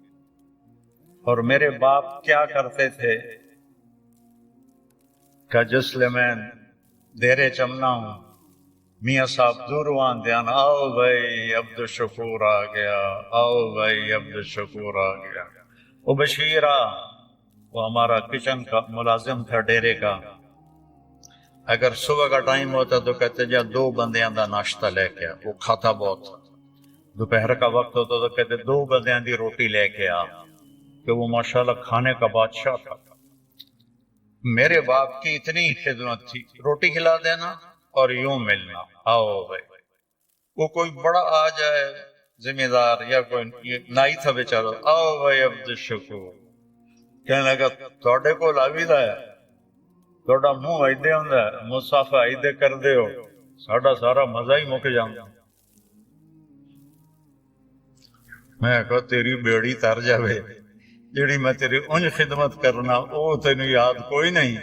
اور میرے باپ کیا کرتے تھے کہ جس لئے میں دیرے چمنا ہوں میاں صاحب دوروان دیان آؤ بھائی عبد الشکور آ گیا، آؤ بھائی عبد الشکور آ گیا۔ وہ بشیرہ وہ ہمارا کچن کا ملازم تھا ڈیرے کا، اگر صبح کا ٹائم ہوتا تو کہتے جا 2 بندیاں دا ناشتہ لے کے آ، وہ کھاتا بہت تھا۔ دوپہر کا وقت ہوتا تو کہتے 2 بندیاں دی روٹی لے کے آ، کہ وہ ماشاءاللہ کھانے کا بادشاہ تھا۔ میرے باپ کی اتنی خدمت تھی، روٹی کھلا دینا اور یوں ملنا، آؤ بھائی۔ وہ کوئی بڑا آ جائے ذمہ دار یا کوئی نائی تھا بیچارہ، آؤ بھائی عبد الشکور، کہنے لگا توڑے کو لاویدہ ہے، توڑا منہ آئیدے ہوں ہے، مصافہ آئیدے کر دے ہو، ساڑا سارا مزہ ہی مک جاؤں۔ میں کہا تیری بیڑی تر جاوے، جڑی میں تیری انج خدمت کرنا او تینو یاد کوئی نہیں،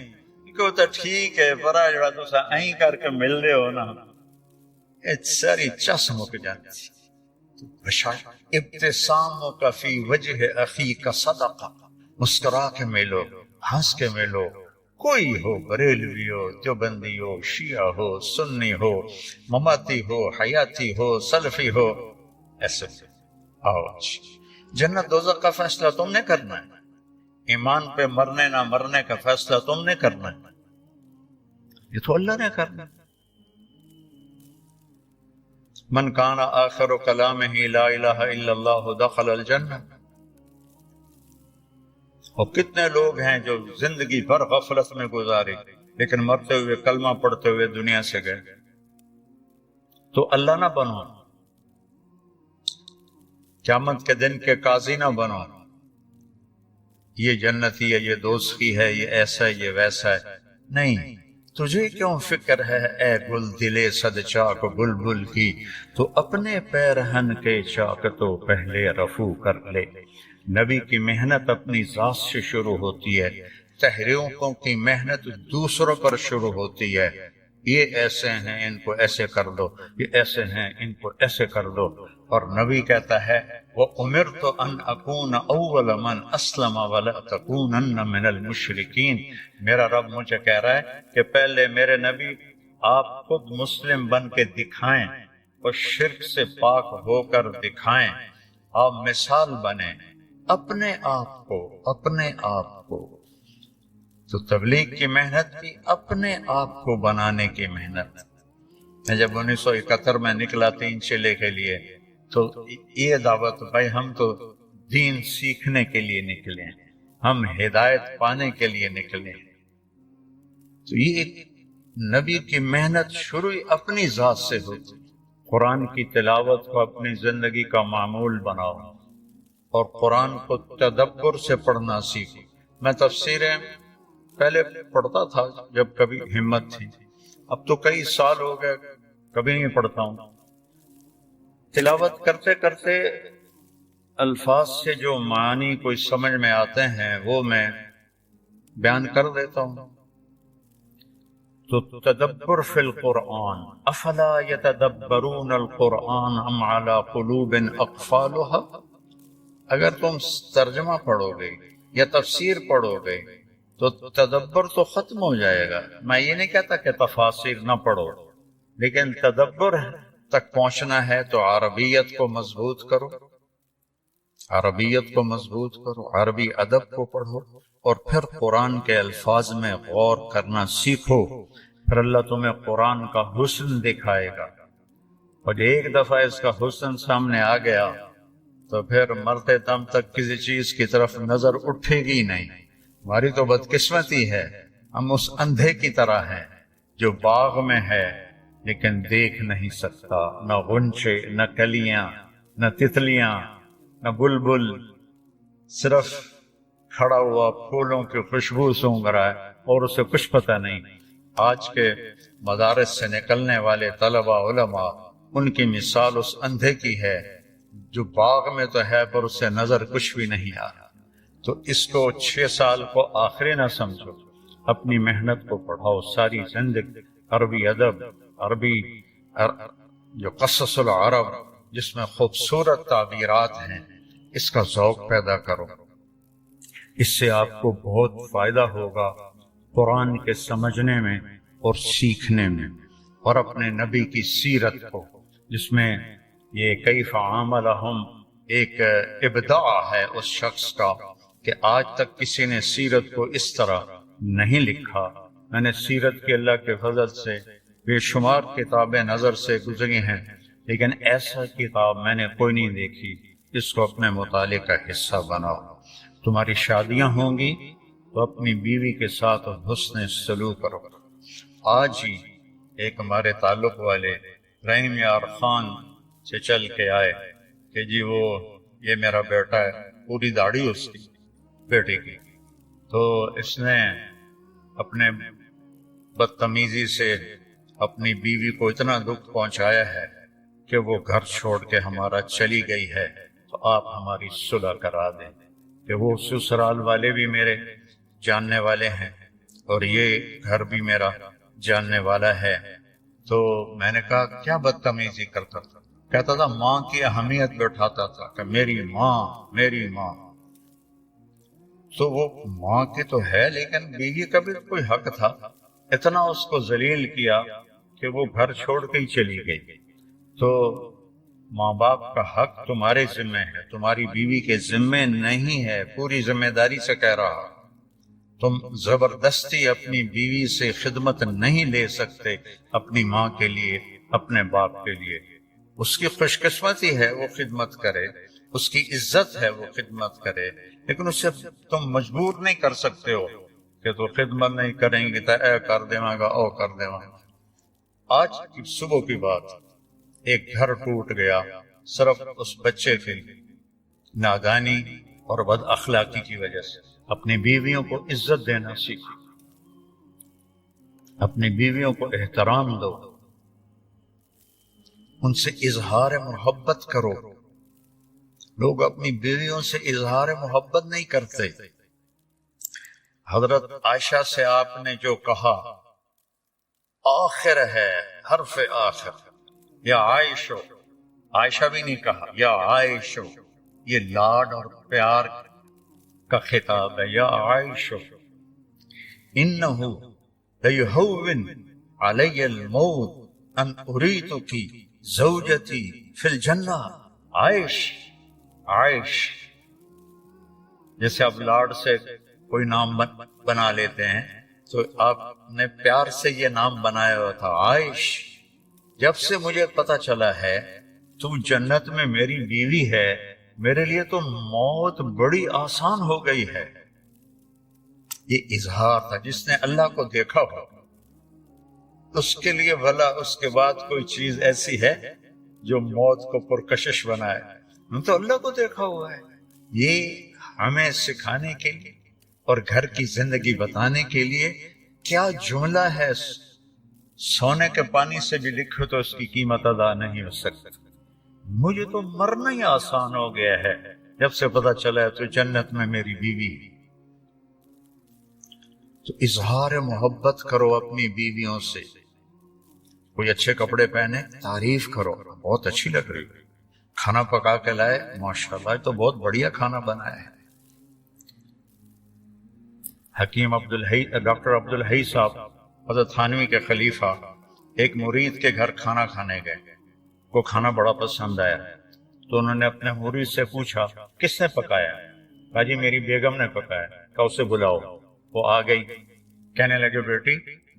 کہ تو ٹھیک ہے پرا جڑا تو سا این کر کے مل دے ہو نا، ایت ساری چس مک جانتی۔ ابتساموں کا فی وجہ اخی کا صدقہ، مسکرا کے ملو، ہنس کے ملو، کوئی ہو بریلوی ہو، دیوبندی ہو، شیعہ ہو، سنی ہو، مماتی ہو، حیاتی ہو، سلفی ہو، ایسے آؤ۔ جنت دوزخ کا فیصلہ تم نے کرنا ہے، ایمان پہ مرنے نہ مرنے کا فیصلہ تم نے کرنا ہے، یہ تو اللہ نے کرنا ہے۔ من کان آخر کلامہ لا الہ الا اللہ دخل الجنہ۔ اور کتنے لوگ ہیں جو زندگی بھر غفلت میں گزاری لیکن مرتے ہوئے کلمہ پڑھتے ہوئے دنیا سے گئے۔ تو اللہ نہ بنو، قیامت کے دن کے قاضی نہ بنو، یہ جنتی ہے، یہ دوزخی ہے، یہ ایسا ہے، یہ ویسا ہے، نہیں۔ تجھے کیوں فکر ہے اے گل دلے صد چاک بلبل کی، تو اپنے پیرہن کے چاک تو پہلے رفو کر لے۔ نبی کی محنت اپنی ذات سے شروع ہوتی ہے، تحریکوں کی محنت دوسروں پر شروع ہوتی ہے۔ یہ ایسے ہیں ان کو ایسے کر دو، یہ ایسے ہیں ان کو ایسے کر دو، اور نبی کہتا ہے وَأُمِرْتُ أَنْ أَكُونَ أَوَّلَ مَنْ أَسْلَمَ وَلَا تَكُونَنَّ مِنَ الْمُشْرِكِينَ۔ میرا رب مجھے کہہ رہا ہے کہ پہلے میرے نبی آپ خود مسلم بن کے دکھائیں اور شرک سے پاک ہو کر دکھائیں، آپ مثال بنیں اپنے آپ کو۔ تو تبلیغ کی محنت بھی اپنے آپ کو بنانے کی محنت۔ میں جب 1971 میں نکلا 3 چلے کے لیے تو یہ دعوت بھائی ہم تو دین سیکھنے کے لیے نکلے ہیں، ہم ہدایت پانے کے لیے نکلے ہیں۔ تو یہ ایک نبی کی محنت شروع اپنی ذات سے ہوتی۔ قرآن کی تلاوت کو اپنی زندگی کا معمول بناؤ اور قرآن کو تدبر سے پڑھنا سیکھو۔ میں تفسیریں پہلے پڑھتا تھا جب کبھی ہمت تھی، اب تو کئی سال ہو گئے کبھی نہیں پڑھتا ہوں۔ تلاوت کرتے کرتے الفاظ سے جو معنی کوئی سمجھ میں آتے ہیں وہ میں بیان کر دیتا ہوں۔ تو تدبر فی القرآن، افلا یتدبرون القرآن ام علی قلوب اقفالها۔ اگر تم ترجمہ پڑھو گے یا تفسیر پڑھو گے تو تدبر تو ختم ہو جائے گا۔ میں یہ نہیں کہتا کہ تفاسیر نہ پڑھو، لیکن تدبر تک پہنچنا ہے تو عربیت کو مضبوط کرو، عربی ادب کو پڑھو، اور پھر قرآن کے الفاظ میں غور کرنا سیکھو، پھر اللہ تمہیں قرآن کا حسن دکھائے گا۔ اور ایک دفعہ اس کا حسن سامنے آ گیا تو پھر مرتے دم تک کسی چیز کی طرف نظر اٹھے گی نہیں۔ ہماری تو بدقسمتی ہے، ہم اس اندھے کی طرح ہیں جو باغ میں ہے لیکن دیکھ نہیں سکتا، نہ غنچے، نہ کلیاں، نہ تتلیاں، نہ بلبل، صرف کھڑا ہوا پھولوں کی خوشبو سونگھ رہا ہے اور اسے کچھ پتہ نہیں۔ آج کے مدارس سے نکلنے والے طلبہ علماء، ان کی مثال اس اندھے کی ہے جو باغ میں تو ہے پر اسے نظر کچھ بھی نہیں آ رہا۔ تو اس کو 6 سال کو آخری نہ سمجھو، اپنی محنت کو پڑھاؤ ساری زندگی، عربی ادب، عربی جو قصص العرب جس میں خوبصورت تعبیرات ہیں، اس کا ذوق پیدا کرو۔ اس سے آپ کو بہت فائدہ ہوگا قرآن کے سمجھنے میں اور سیکھنے میں، اور اپنے نبی کی سیرت کو، جس میں یہ کیف عاملہم ایک ابداع ہے اس شخص کا کہ آج تک کسی نے سیرت کو اس طرح نہیں لکھا۔ میں نے سیرت کے اللہ کے فضل سے بے شمار کتابیں نظر سے گزری ہیں، لیکن ایسا کتاب میں نے کوئی نہیں دیکھی۔ اس کو اپنے مطالعے کا حصہ بناؤ۔ تمہاری شادیاں ہوں گی تو اپنی بیوی کے ساتھ حسن سلوک کرو۔ آج ہی ایک ہمارے تعلق والے رحیم یار خان سے چل کے آئے کہ جی وہ یہ میرا بیٹا ہے، پوری داڑھی اس کی بیٹے کی، تو اس نے اپنے بدتمیزی سے اپنی بیوی کو اتنا دکھ پہنچایا ہے کہ وہ گھر چھوڑ کے ہمارا چلی گئی ہے، تو آپ ہماری صلح کرا دیں۔ کہ وہ سسرال والے بھی میرے جاننے والے ہیں اور یہ گھر بھی میرا جاننے والا ہے۔ تو میں نے کہا کیا بدتمیزی کرتا تھا؟ کہتا تھا ماں کی اہمیت بٹھاتا تھا کہ میری ماں میری ماں۔ تو وہ ماں کی تو ہے، لیکن بیوی کا بھی کوئی حق تھا۔ اتنا اس کو ذلیل کیا کہ وہ گھر چھوڑ کے ہی چلی گئی۔ تو ماں باپ کا حق تمہارے ذمہ ہے، تمہاری بیوی کے ذمہ نہیں ہے۔ پوری ذمہ داری سے کہہ رہا، تم زبردستی اپنی بیوی سے خدمت نہیں لے سکتے، اپنی ماں کے لیے، اپنے باپ کے لیے۔ اس کی خوش قسمتی ہے وہ خدمت کرے، اس کی عزت ہے وہ خدمت کرے، لیکن اسے تم مجبور نہیں کر سکتے ہو کہ تو خدمت نہیں کریں گی تو اے کر دیواں گا او کر دیواں گا۔ آج کی صبح کی بات، ایک گھر ٹوٹ گیا صرف اس بچے کی نادانی اور بد اخلاقی کی وجہ سے۔ اپنی بیویوں کو عزت دینا سیکھو، اپنی بیویوں کو احترام دو، ان سے اظہار محبت کرو۔ لوگ اپنی بیویوں سے اظہار محبت نہیں کرتے۔ حضرت عائشہ سے آپ نے جو کہا آخر ہے، حرف آخر، یا عائشو، عائشہ بھی نہیں کہا یا عائشو، یہ لاڈ اور پیار کا خطاب ہے۔ یا عائشو انہو لیہون علی الموت ان اریتکی زوجتی فی الجنہ۔ عائش، عائش، جیسے آپ لاڈ سے کوئی نام بنا لیتے ہیں تو آپ نے پیار سے یہ نام بنایا ہوا تھا عائش۔ جب سے مجھے پتا چلا ہے تو جنت میں میری بیوی ہے، میرے لیے تو موت بڑی آسان ہو گئی ہے۔ یہ اظہار تھا۔ جس نے اللہ کو دیکھا ہو اس کے لیے بھلا اس کے بعد کوئی چیز ایسی ہے جو موت کو پرکشش بنائے؟ ہم تو اللہ کو دیکھا ہوا ہے۔ یہ ہمیں سکھانے کے لیے اور گھر کی زندگی بتانے کے لیے کیا جملہ ہے۔ سونے کے پانی سے بھی لکھو تو اس کی قیمت ادا نہیں ہو سکتی۔ مجھے تو مرنا ہی آسان ہو گیا ہے جب سے پتا چلا تو جنت میں میری بیوی۔ تو اظہار محبت کرو اپنی بیویوں سے۔ کوئی اچھے کپڑے پہنے تعریف کرو، بہت اچھی لگ رہی ہے۔ کھانا پکا کے لائے، ماشاءاللہ تو بہت بڑھیا کھانا بنایا ہے۔ حکیم ڈاکٹر عبدالحی صاحب حضرت تھانوی کے خلیفہ ایک مرید کے گھر کھانا کھانے گئے، کو کھانا بڑا پسند آیا تو انہوں نے اپنے مرید سے پوچھا کس نے پکایا؟ کہا جی میری بیگم نے پکایا۔ کہا اسے بلاؤ۔ وہ آ گئی، کہنے لگے بیٹی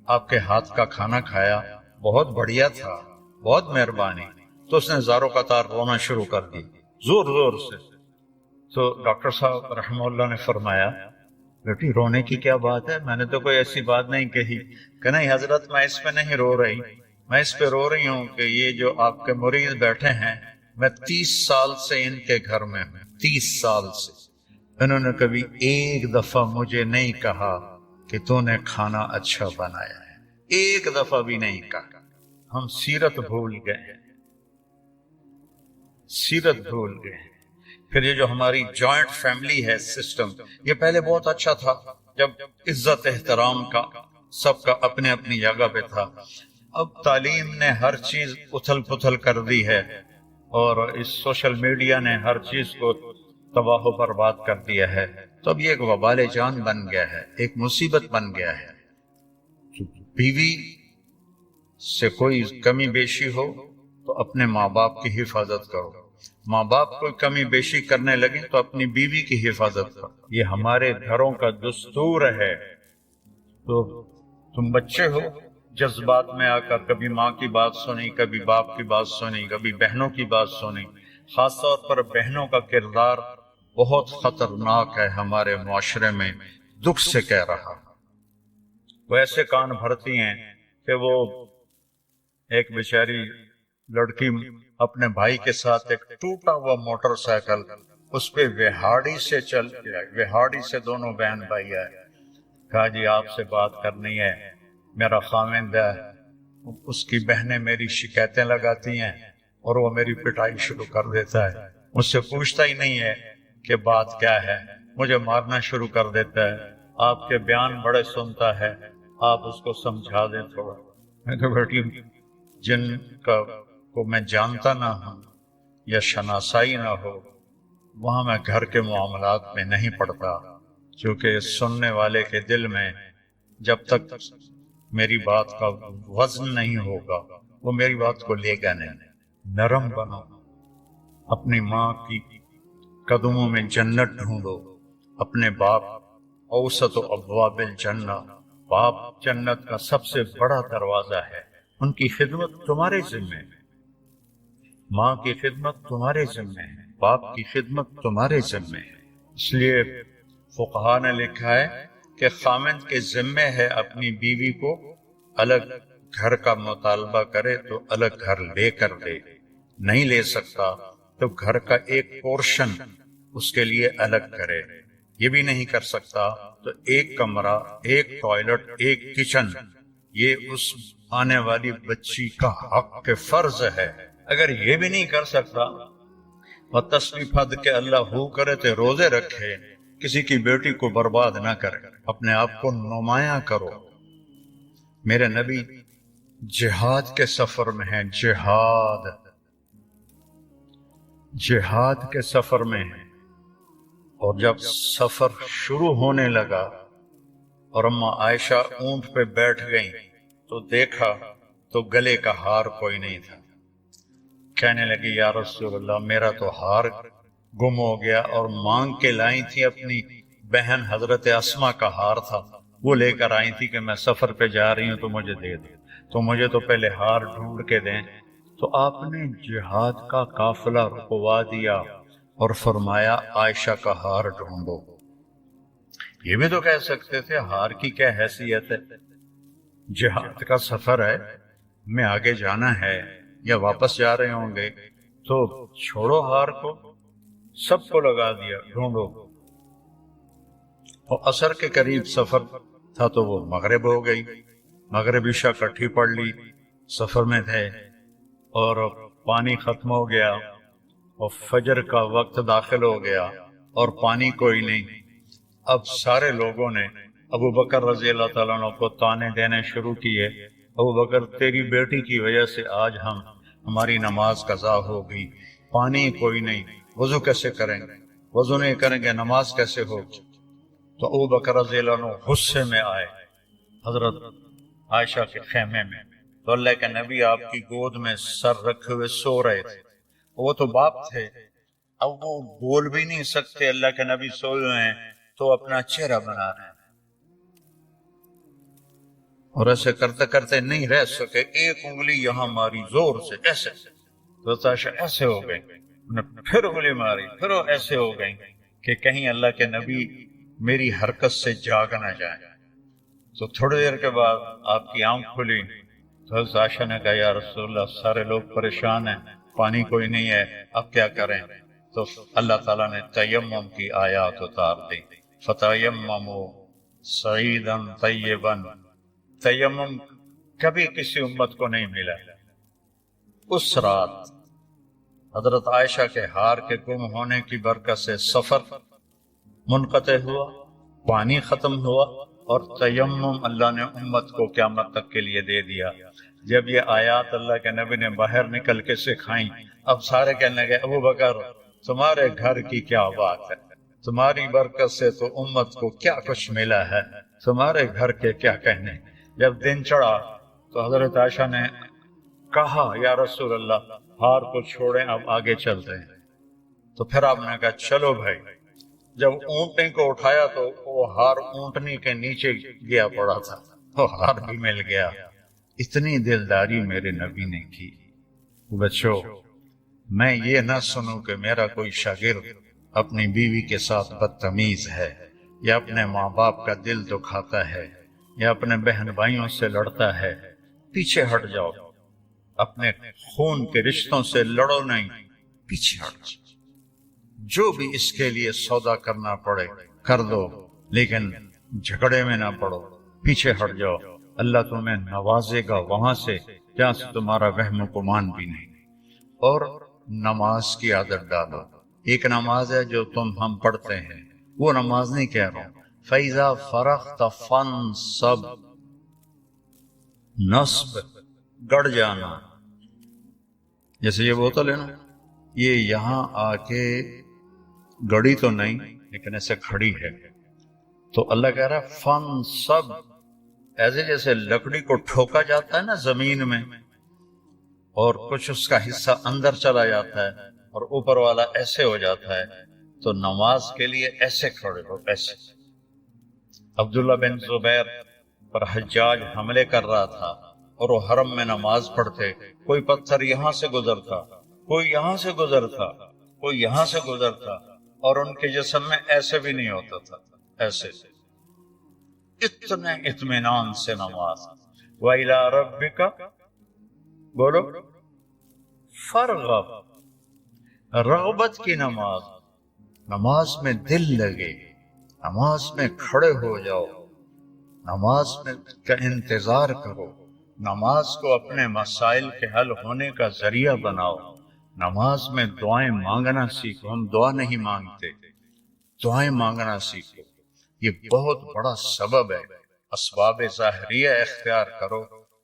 آپ کے ہاتھ کا کھانا کھایا، بہت بڑھیا تھا، بہت مہربانی۔ تو اس نے زاروں قطار رونا شروع کر دی، زور زور سے۔ تو ڈاکٹر صاحب رحمہ اللہ نے فرمایا بیٹی رونے کی کیا بات ہے؟ میں نے تو کوئی ایسی بات نہیں کہی۔ کہ نہیں حضرت میں اس پہ نہیں رو رہی، میں اس پہ رو رہی ہوں کہ یہ جو آپ کے مرید بیٹھے ہیں، میں 30 سال سے ان کے گھر میں ہوں، 30 سال سے انہوں نے کبھی ایک دفعہ مجھے نہیں کہا کہ تو نے کھانا اچھا بنایا ہے، ایک دفعہ بھی نہیں کہا۔ ہم سیرت بھول گئے ہیں، سیرت بھول گئے ہیں۔ پھر یہ جو ہماری جوائنٹ فیملی ہے سسٹم، یہ پہلے بہت اچھا تھا، جب عزت احترام کا سب کا اپنے اپنی جگہ پہ تھا، اب تعلیم نے ہر چیز اتھل پتھل کر دی ہے، اور اس سوشل میڈیا نے ہر چیز کو تباہ و برباد کر دیا ہے۔ تو اب یہ ایک وبال جان بن گیا ہے، ایک مصیبت بن گیا ہے۔ بیوی سے کوئی کمی بیشی ہو تو اپنے ماں باپ کی حفاظت کرو، ماں باپ کوئی کمی بیشی کرنے لگے تو اپنی بیوی کی حفاظت کرو۔ یہ ہمارے گھروں کا دستور ہے۔ تو تم بچے ہو، جذبات میں آ کر کبھی ماں کی بات سنی، کبھی باپ کی بات سنی، کبھی بہنوں کی بات سنی۔ خاص طور پر بہنوں کا کردار بہت خطرناک ہے ہمارے معاشرے میں، دکھ سے کہہ رہا۔ وہ ایسے کان بھرتی ہیں کہ وہ ایک بیچاری لڑکی اپنے بھائی کے ساتھ ایک ٹوٹا ہوا موٹر سائیکل، اس پہ وہاڑی سے چل کے آئی، وہاڑی سے دونوں بہن بھائی آئے، کہا جی آپ سے بات کرنی ہے، میرا خاوند ہے، اس کی بہنیں میری شکایتیں لگاتی ہیں اور وہ میری پٹائی شروع کر دیتا ہے، مجھ سے پوچھتا ہی نہیں ہے کہ بات کیا ہے، مجھے مارنا شروع کر دیتا ہے، آپ کے بیان بڑے سنتا ہے، آپ اس کو سمجھا دیں تھوڑا۔ میں کہا بیٹی جن کا کو میں جانتا نہ ہوں یا شناسائی نہ ہو، وہاں میں گھر کے معاملات میں نہیں پڑتا، کیونکہ سننے والے کے دل میں جب تک میری بات کا وزن نہیں ہوگا وہ میری بات کو لے گا نہیں۔ نرم بنو، اپنی ماں کی قدموں میں جنت ڈھونڈو، اپنے باپ اوسط ابواب الجنہ، باپ جنت کا سب سے بڑا دروازہ ہے، ان کی خدمت تمہارے ذمہ ہے، ماں کی خدمت تمہارے ذمہ ہے، باپ کی خدمت تمہارے ذمہ ہے۔ اس لیے فقہا نے لکھا ہے کہ خاوند کے ذمہ ہے اپنی بیوی کو الگ گھر کا مطالبہ کرے تو الگ گھر لے کر دے، نہیں لے سکتا تو گھر کا ایک پورشن اس کے لیے الگ کرے، یہ بھی نہیں کر سکتا تو ایک کمرہ، ایک ٹوائلٹ، ایک کچن، یہ اس آنے والی بچی کا حق کے فرض ہے۔ اگر یہ بھی نہیں کر سکتا اور تسبیح پھد کے اللہ ہو کرے تو روزے رکھے، کسی کی بیٹی کو برباد نہ کرے، اپنے آپ کو نمایاں کرو۔ میرے نبی جہاد کے سفر میں ہیں، جہاد کے سفر میں ہیں، اور جب سفر شروع ہونے لگا اور اماں عائشہ اونٹ پہ بیٹھ گئیں تو دیکھا تو گلے کا ہار کوئی نہیں تھا۔ کہنے لگی یا رسول اللہ میرا تو ہار گم ہو گیا، اور مانگ کے لائی تھی اپنی بہن حضرت اسما کا ہار تھا، وہ لے کر آئی تھی کہ میں سفر پہ جا رہی ہوں تو مجھے دے دیں، تو مجھے تو پہلے ہار ڈھونڈ کے دیں۔ تو آپ نے جہاد کا قافلہ رکوا دیا اور فرمایا عائشہ کا ہار ڈھونڈو۔ یہ بھی تو کہہ سکتے تھے ہار کی کیا حیثیت ہے، جہاد کا سفر ہے، ہمیں آگے جانا ہے یا واپس جا رہے ہوں گے تو چھوڑو ہار کو، سب کو لگا دیا، ڈھونڈو۔ اور عصر کے قریب سفر تھا تو وہ مغرب ہو گئی، مغرب عشاء کٹھی پڑھ لی، سفر میں تھے اور پانی ختم ہو گیا اور فجر کا وقت داخل ہو گیا اور پانی کوئی نہیں۔ اب سارے لوگوں نے ابو بکر رضی اللہ تعالیٰ عنہ کو تانے دینے شروع کیے، ابو بکر تیری بیٹی کی وجہ سے آج ہماری نماز قضا ہو گئی، پانی کوئی نہیں، وضو کیسے کریں گے، وضو نہیں کریں گے نماز کیسے ہوگی؟ تو ابو بکر رضی اللہ عنہ غصے میں آئے حضرت عائشہ کے خیمے میں، تو اللہ کے نبی آپ کی گود میں سر رکھے ہوئے سو رہے تھے، وہ تو باپ تھے، اب وہ بول بھی نہیں سکتے، اللہ کے نبی سوئے ہیں تو اپنا چہرہ بنا رہے ہیں، اور ایسے کرتے کرتے نہیں رہ سکے، ایک انگلی یہاں ماری زور سے ایسے، تو عائشہ ایسے ہو گئی، پھر انگلی ماری، پھر وہ ایسے ہو گئی کہ کہیں اللہ کے نبی میری حرکت سے جاگ نہ جائیں۔ تو تھوڑی دیر کے بعد آپ کی آنکھ کھلی تو حضرت عائشہ نے کہا یا رسول اللہ سارے لوگ پریشان ہیں، پانی کوئی نہیں ہے، اب کیا کریں؟ تو اللہ تعالیٰ نے تیمم کی آیات اتار دی، فتیمموا صعیدا طیبا، تیمم کبھی کسی امت کو نہیں ملا۔ اس رات حضرت عائشہ کے ہار کے گم ہونے کی برکت سے سفر منقطع ہوا، پانی ختم ہوا اور تیمم اللہ نے امت کو قیامت تک کے لیے دے دیا۔ جب یہ آیات اللہ کے نبی نے باہر نکل کے سکھائیں، اب سارے کہنے لگے ابو بکر تمہارے گھر کی کیا بات ہے، تمہاری برکت سے تو امت کو کیا کچھ ملا ہے، تمہارے گھر کے کیا کہنے۔ جب دن چڑھا تو حضرت عائشہ نے کہا یا رسول اللہ ہار کو چھوڑیں، اب آگے چلتے ہیں۔ تو پھر آپ نے کہا چلو بھائی۔ جب اونٹنی کو اٹھایا تو وہ ہار اونٹنی کے نیچے گیا پڑا تھا، وہ ہار بھی مل گیا۔ اتنی دلداری میرے نبی نے کی۔ بچوں، میں یہ نہ سنوں کہ میرا کوئی شاگرد اپنی بیوی کے ساتھ بدتمیز ہے، یا اپنے ماں باپ کا دل دکھاتا ہے، یا اپنے بہن بھائیوں سے لڑتا ہے۔ پیچھے ہٹ جاؤ، اپنے خون کے رشتوں سے لڑو نہیں، پیچھے ہٹ جاؤ۔ جو بھی اس کے لیے سودا کرنا پڑے کر دو، لیکن جھگڑے میں نہ پڑو، پیچھے ہٹ جاؤ۔ اللہ تمہیں نوازے گا وہاں سے جہاں سے تمہارا وہم و گمان بھی نہیں۔ اور نماز کی عادت ڈالو۔ ایک نماز ہے جو ہم پڑھتے ہیں، وہ نماز نہیں کہہ رہا ہوں۔ فَإِذَا فَرَغْتَ فَانْصَبْ، نصب گڑ جانا، جیسے یہ بوتل ہے نا، یہ یہاں آ کے گڑی تو نہیں لیکن ایسے کھڑی ہے، تو اللہ کہہ رہا ہے فَانْصَبْ، ایسے جیسے لکڑی کو ٹھوکا جاتا ہے نا زمین میں، اور کچھ اس کا حصہ اندر چلا جاتا ہے اور اوپر والا ایسے ہو جاتا ہے، تو نماز کے لیے ایسے کھڑے ہو، ایسے۔ عبداللہ بن زبیر پر حجاج حملے کر رہا تھا اور وہ حرم میں نماز پڑھتے، کوئی پتھر یہاں سے گزرتا، کوئی یہاں سے گزرتا، کوئی یہاں سے گزرتا، اور ان کے جسم میں ایسے بھی نہیں ہوتا تھا، ایسے۔ اتنے اطمینان سے نماز۔ وَإِلَىٰ رَبِّكَ، بولو، فرغب، رغبت کی نماز، نماز میں دل لگے، نماز میں کھڑے ہو جاؤ، نماز میں کا انتظار کرو، نماز کو اپنے مسائل کے حل ہونے کا ذریعہ بناؤ، نماز میں دعائیں مانگنا سیکھو۔ ہم دعا نہیں مانگتے، دعائیں مانگنا سیکھو، یہ بہت بڑا سبب ہے۔ اسباب ظاہریہ اختیار کرو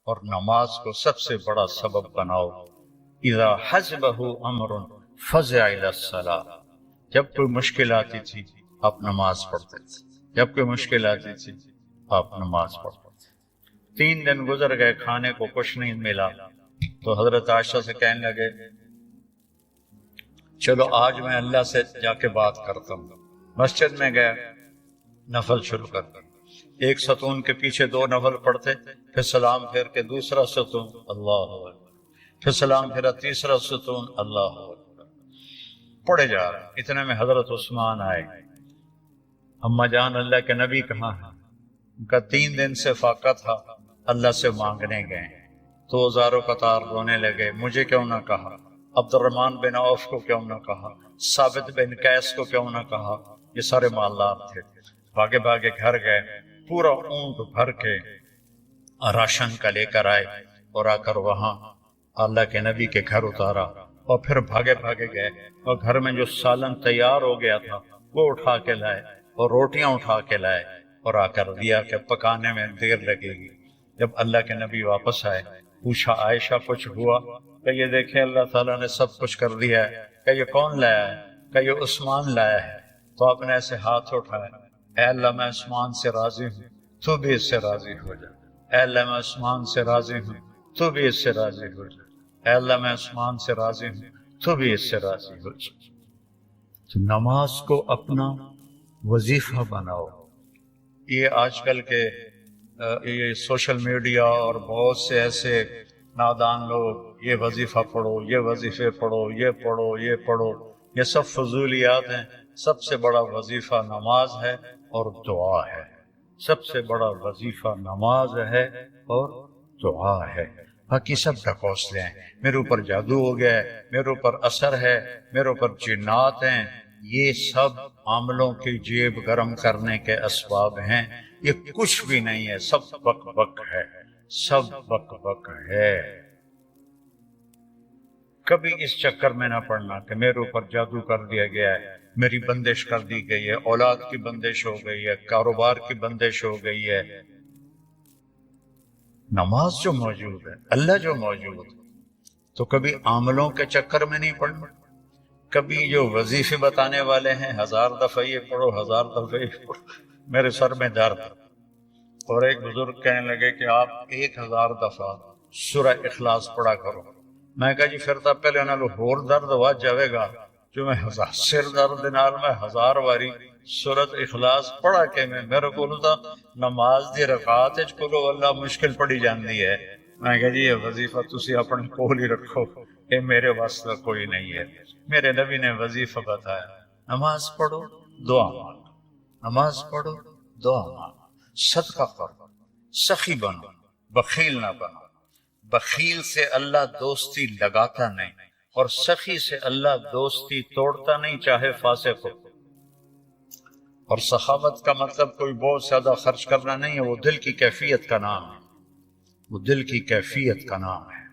اور نماز کو سب سے بڑا سبب بناؤ۔ اذا حزبہ امر فزع الی الصلاۃ، جب کوئی مشکل آتی تھی آپ نماز پڑھتے تھے، جب کوئی مشکل آتی تھی آپ نماز پڑھتے تھے۔ 3 دن گزر گئے، کھانے کو کچھ نہیں ملا، تو حضرت عائشہ سے کہنے لگے چلو آج میں اللہ سے جا کے بات کرتا ہوں۔ مسجد میں گیا، نفل شروع کر دیا، ایک ستون کے پیچھے 2 نفل پڑھتے، پھر سلام پھیر کے دوسرا ستون، اللہ اکبر، پھر سلام پھیرا تیسرا ستون، اللہ اکبر، پڑھے جا رہے۔ اتنے میں حضرت عثمان آئے۔ اما جان اللہ کے نبی کہاں ہیں؟ ان کا 3 دن سے فاقہ تھا، اللہ سے مانگنے گئے تو زارو قطار رونے لگے، مجھے کیوں نہ کہا، عبد الرحمن بن عوف کو کیوں نہ کہا، ثابت بن قیس کو کیوں نہ کہا، یہ سارے مالدار تھے۔ بھاگے بھاگے گھر گئے، پورا اونٹ بھر کے راشن کا لے کر آئے، اور آ کر وہاں اللہ کے نبی کے گھر اتارا، اور پھر بھاگے بھاگے گئے اور گھر میں جو سالن تیار ہو گیا تھا وہ اٹھا کے لائے، اور روٹیاں اٹھا کے لائے، اور آ کر دیا کہ پکانے میں دیر لگے گی۔ جب اللہ کے نبی واپس آئے، پوچھا عائشہ کچھ ہوا؟ کہ یہ دیکھیں اللہ تعالیٰ نے سب کچھ کر دیا ہے۔ کہ یہ کون لایا ہے؟ کہ یہ عثمان لایا ہے۔ تو آپ نے ایسے ہاتھ اٹھائے، اے اللہ میں عثمان سے راضی ہوں، تو بھی اس سے راضی ہو جا۔ اے اللہ میں عثمان سے راضی ہوں، تو بھی اس سے راضی ہو جا۔ اے اللہ میں عثمان سے راضی ہوں، تو بھی اس سے راضی ہو جا۔ تو نماز کو اپنا وظیفہ بناؤ۔ یہ آج کل کے یہ سوشل میڈیا اور بہت سے ایسے نادان لوگ، یہ وظیفہ پڑھو، یہ وظیفے پڑھو، یہ پڑھو، یہ پڑھو، یہ سب فضولیات ہیں۔ سب سے بڑا وظیفہ نماز ہے اور دعا ہے۔ سب سے بڑا وظیفہ نماز ہے اور دعا ہے۔ باقی سب ڈھکوسلے ہیں، میرے اوپر جادو ہو گیا ہے، میرے اوپر اثر ہے، میرے اوپر جنات ہیں، یہ سب عاملوں کی جیب گرم کرنے کے اسباب ہیں۔ یہ کچھ بھی نہیں ہے، سب بک بک ہے، سب بک بک ہے۔ کبھی اس چکر میں نہ پڑنا کہ میرے اوپر جادو کر دیا گیا ہے، میری بندش کر دی گئی ہے، اولاد کی بندش ہو گئی ہے، کاروبار کی بندش ہو گئی ہے۔ نماز جو موجود ہے، اللہ جو موجود ہے، تو کبھی عاملوں کے چکر میں نہیں پڑنا، کبھی جو وظیفے بتانے والے ہیں 1000 دفعہ یہ پڑھو 1000 دفعہ یہ پڑھو، میرے سر میں درد۔ اور ایک بزرگ کہنے لگے کہ آپ 1000 دفعہ سورہ اخلاص پڑھا کرو۔ میں کہا جی پھر تو پہلے انہوں نے ہور درد ہوا جاوے گا جو میں سر درد نال میں 1000 واری سورت اخلاص پڑھا کے میرے کو تو نماز دی رکعت وچ کولو اللہ مشکل پڑی جاندی ہے۔ میں کہا جی یہ وظیفہ تسی اپنے کول ہی رکھو، یہ میرے واسطہ کوئی نہیں ہے۔ میرے نبی نے وظیفہ بتایا، نماز پڑھو دعا مانگو، نماز پڑھو دعا مانگو، صدقہ کرو، سخی بنو، بخیل نہ بنو۔ بخیل سے اللہ دوستی لگاتا نہیں، اور سخی سے اللہ دوستی توڑتا نہیں، چاہے فاسق ہو۔ اور سخاوت کا مطلب کوئی بہت زیادہ خرچ کرنا نہیں ہے، وہ دل کی کیفیت کا نام ہے، وہ دل کی کیفیت کا نام ہے۔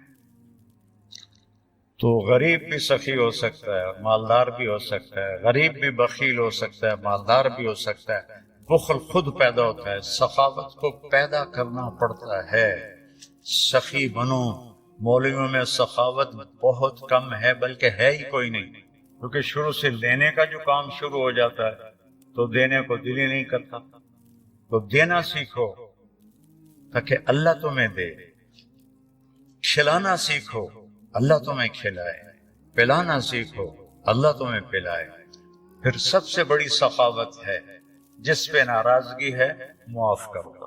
تو غریب بھی سخی ہو سکتا ہے، مالدار بھی ہو سکتا ہے، غریب بھی بخیل ہو سکتا ہے، مالدار بھی ہو سکتا ہے۔ بخل خود پیدا ہوتا ہے، سخاوت کو پیدا کرنا پڑتا ہے۔ سخی بنو۔ مولویوں میں سخاوت بہت کم ہے، بلکہ ہے ہی کوئی نہیں، کیونکہ شروع سے لینے کا جو کام شروع ہو جاتا ہے تو دینے کو دل ہی نہیں کرتا۔ تو دینا سیکھو تاکہ اللہ تمہیں دے، کھلانا سیکھو اللہ تمہیں کھلائے، پلانا سیکھو اللہ تمہیں پلائے۔ پھر سب سے بڑی سخاوت ہے، جس پہ ناراضگی ہے معاف کرو۔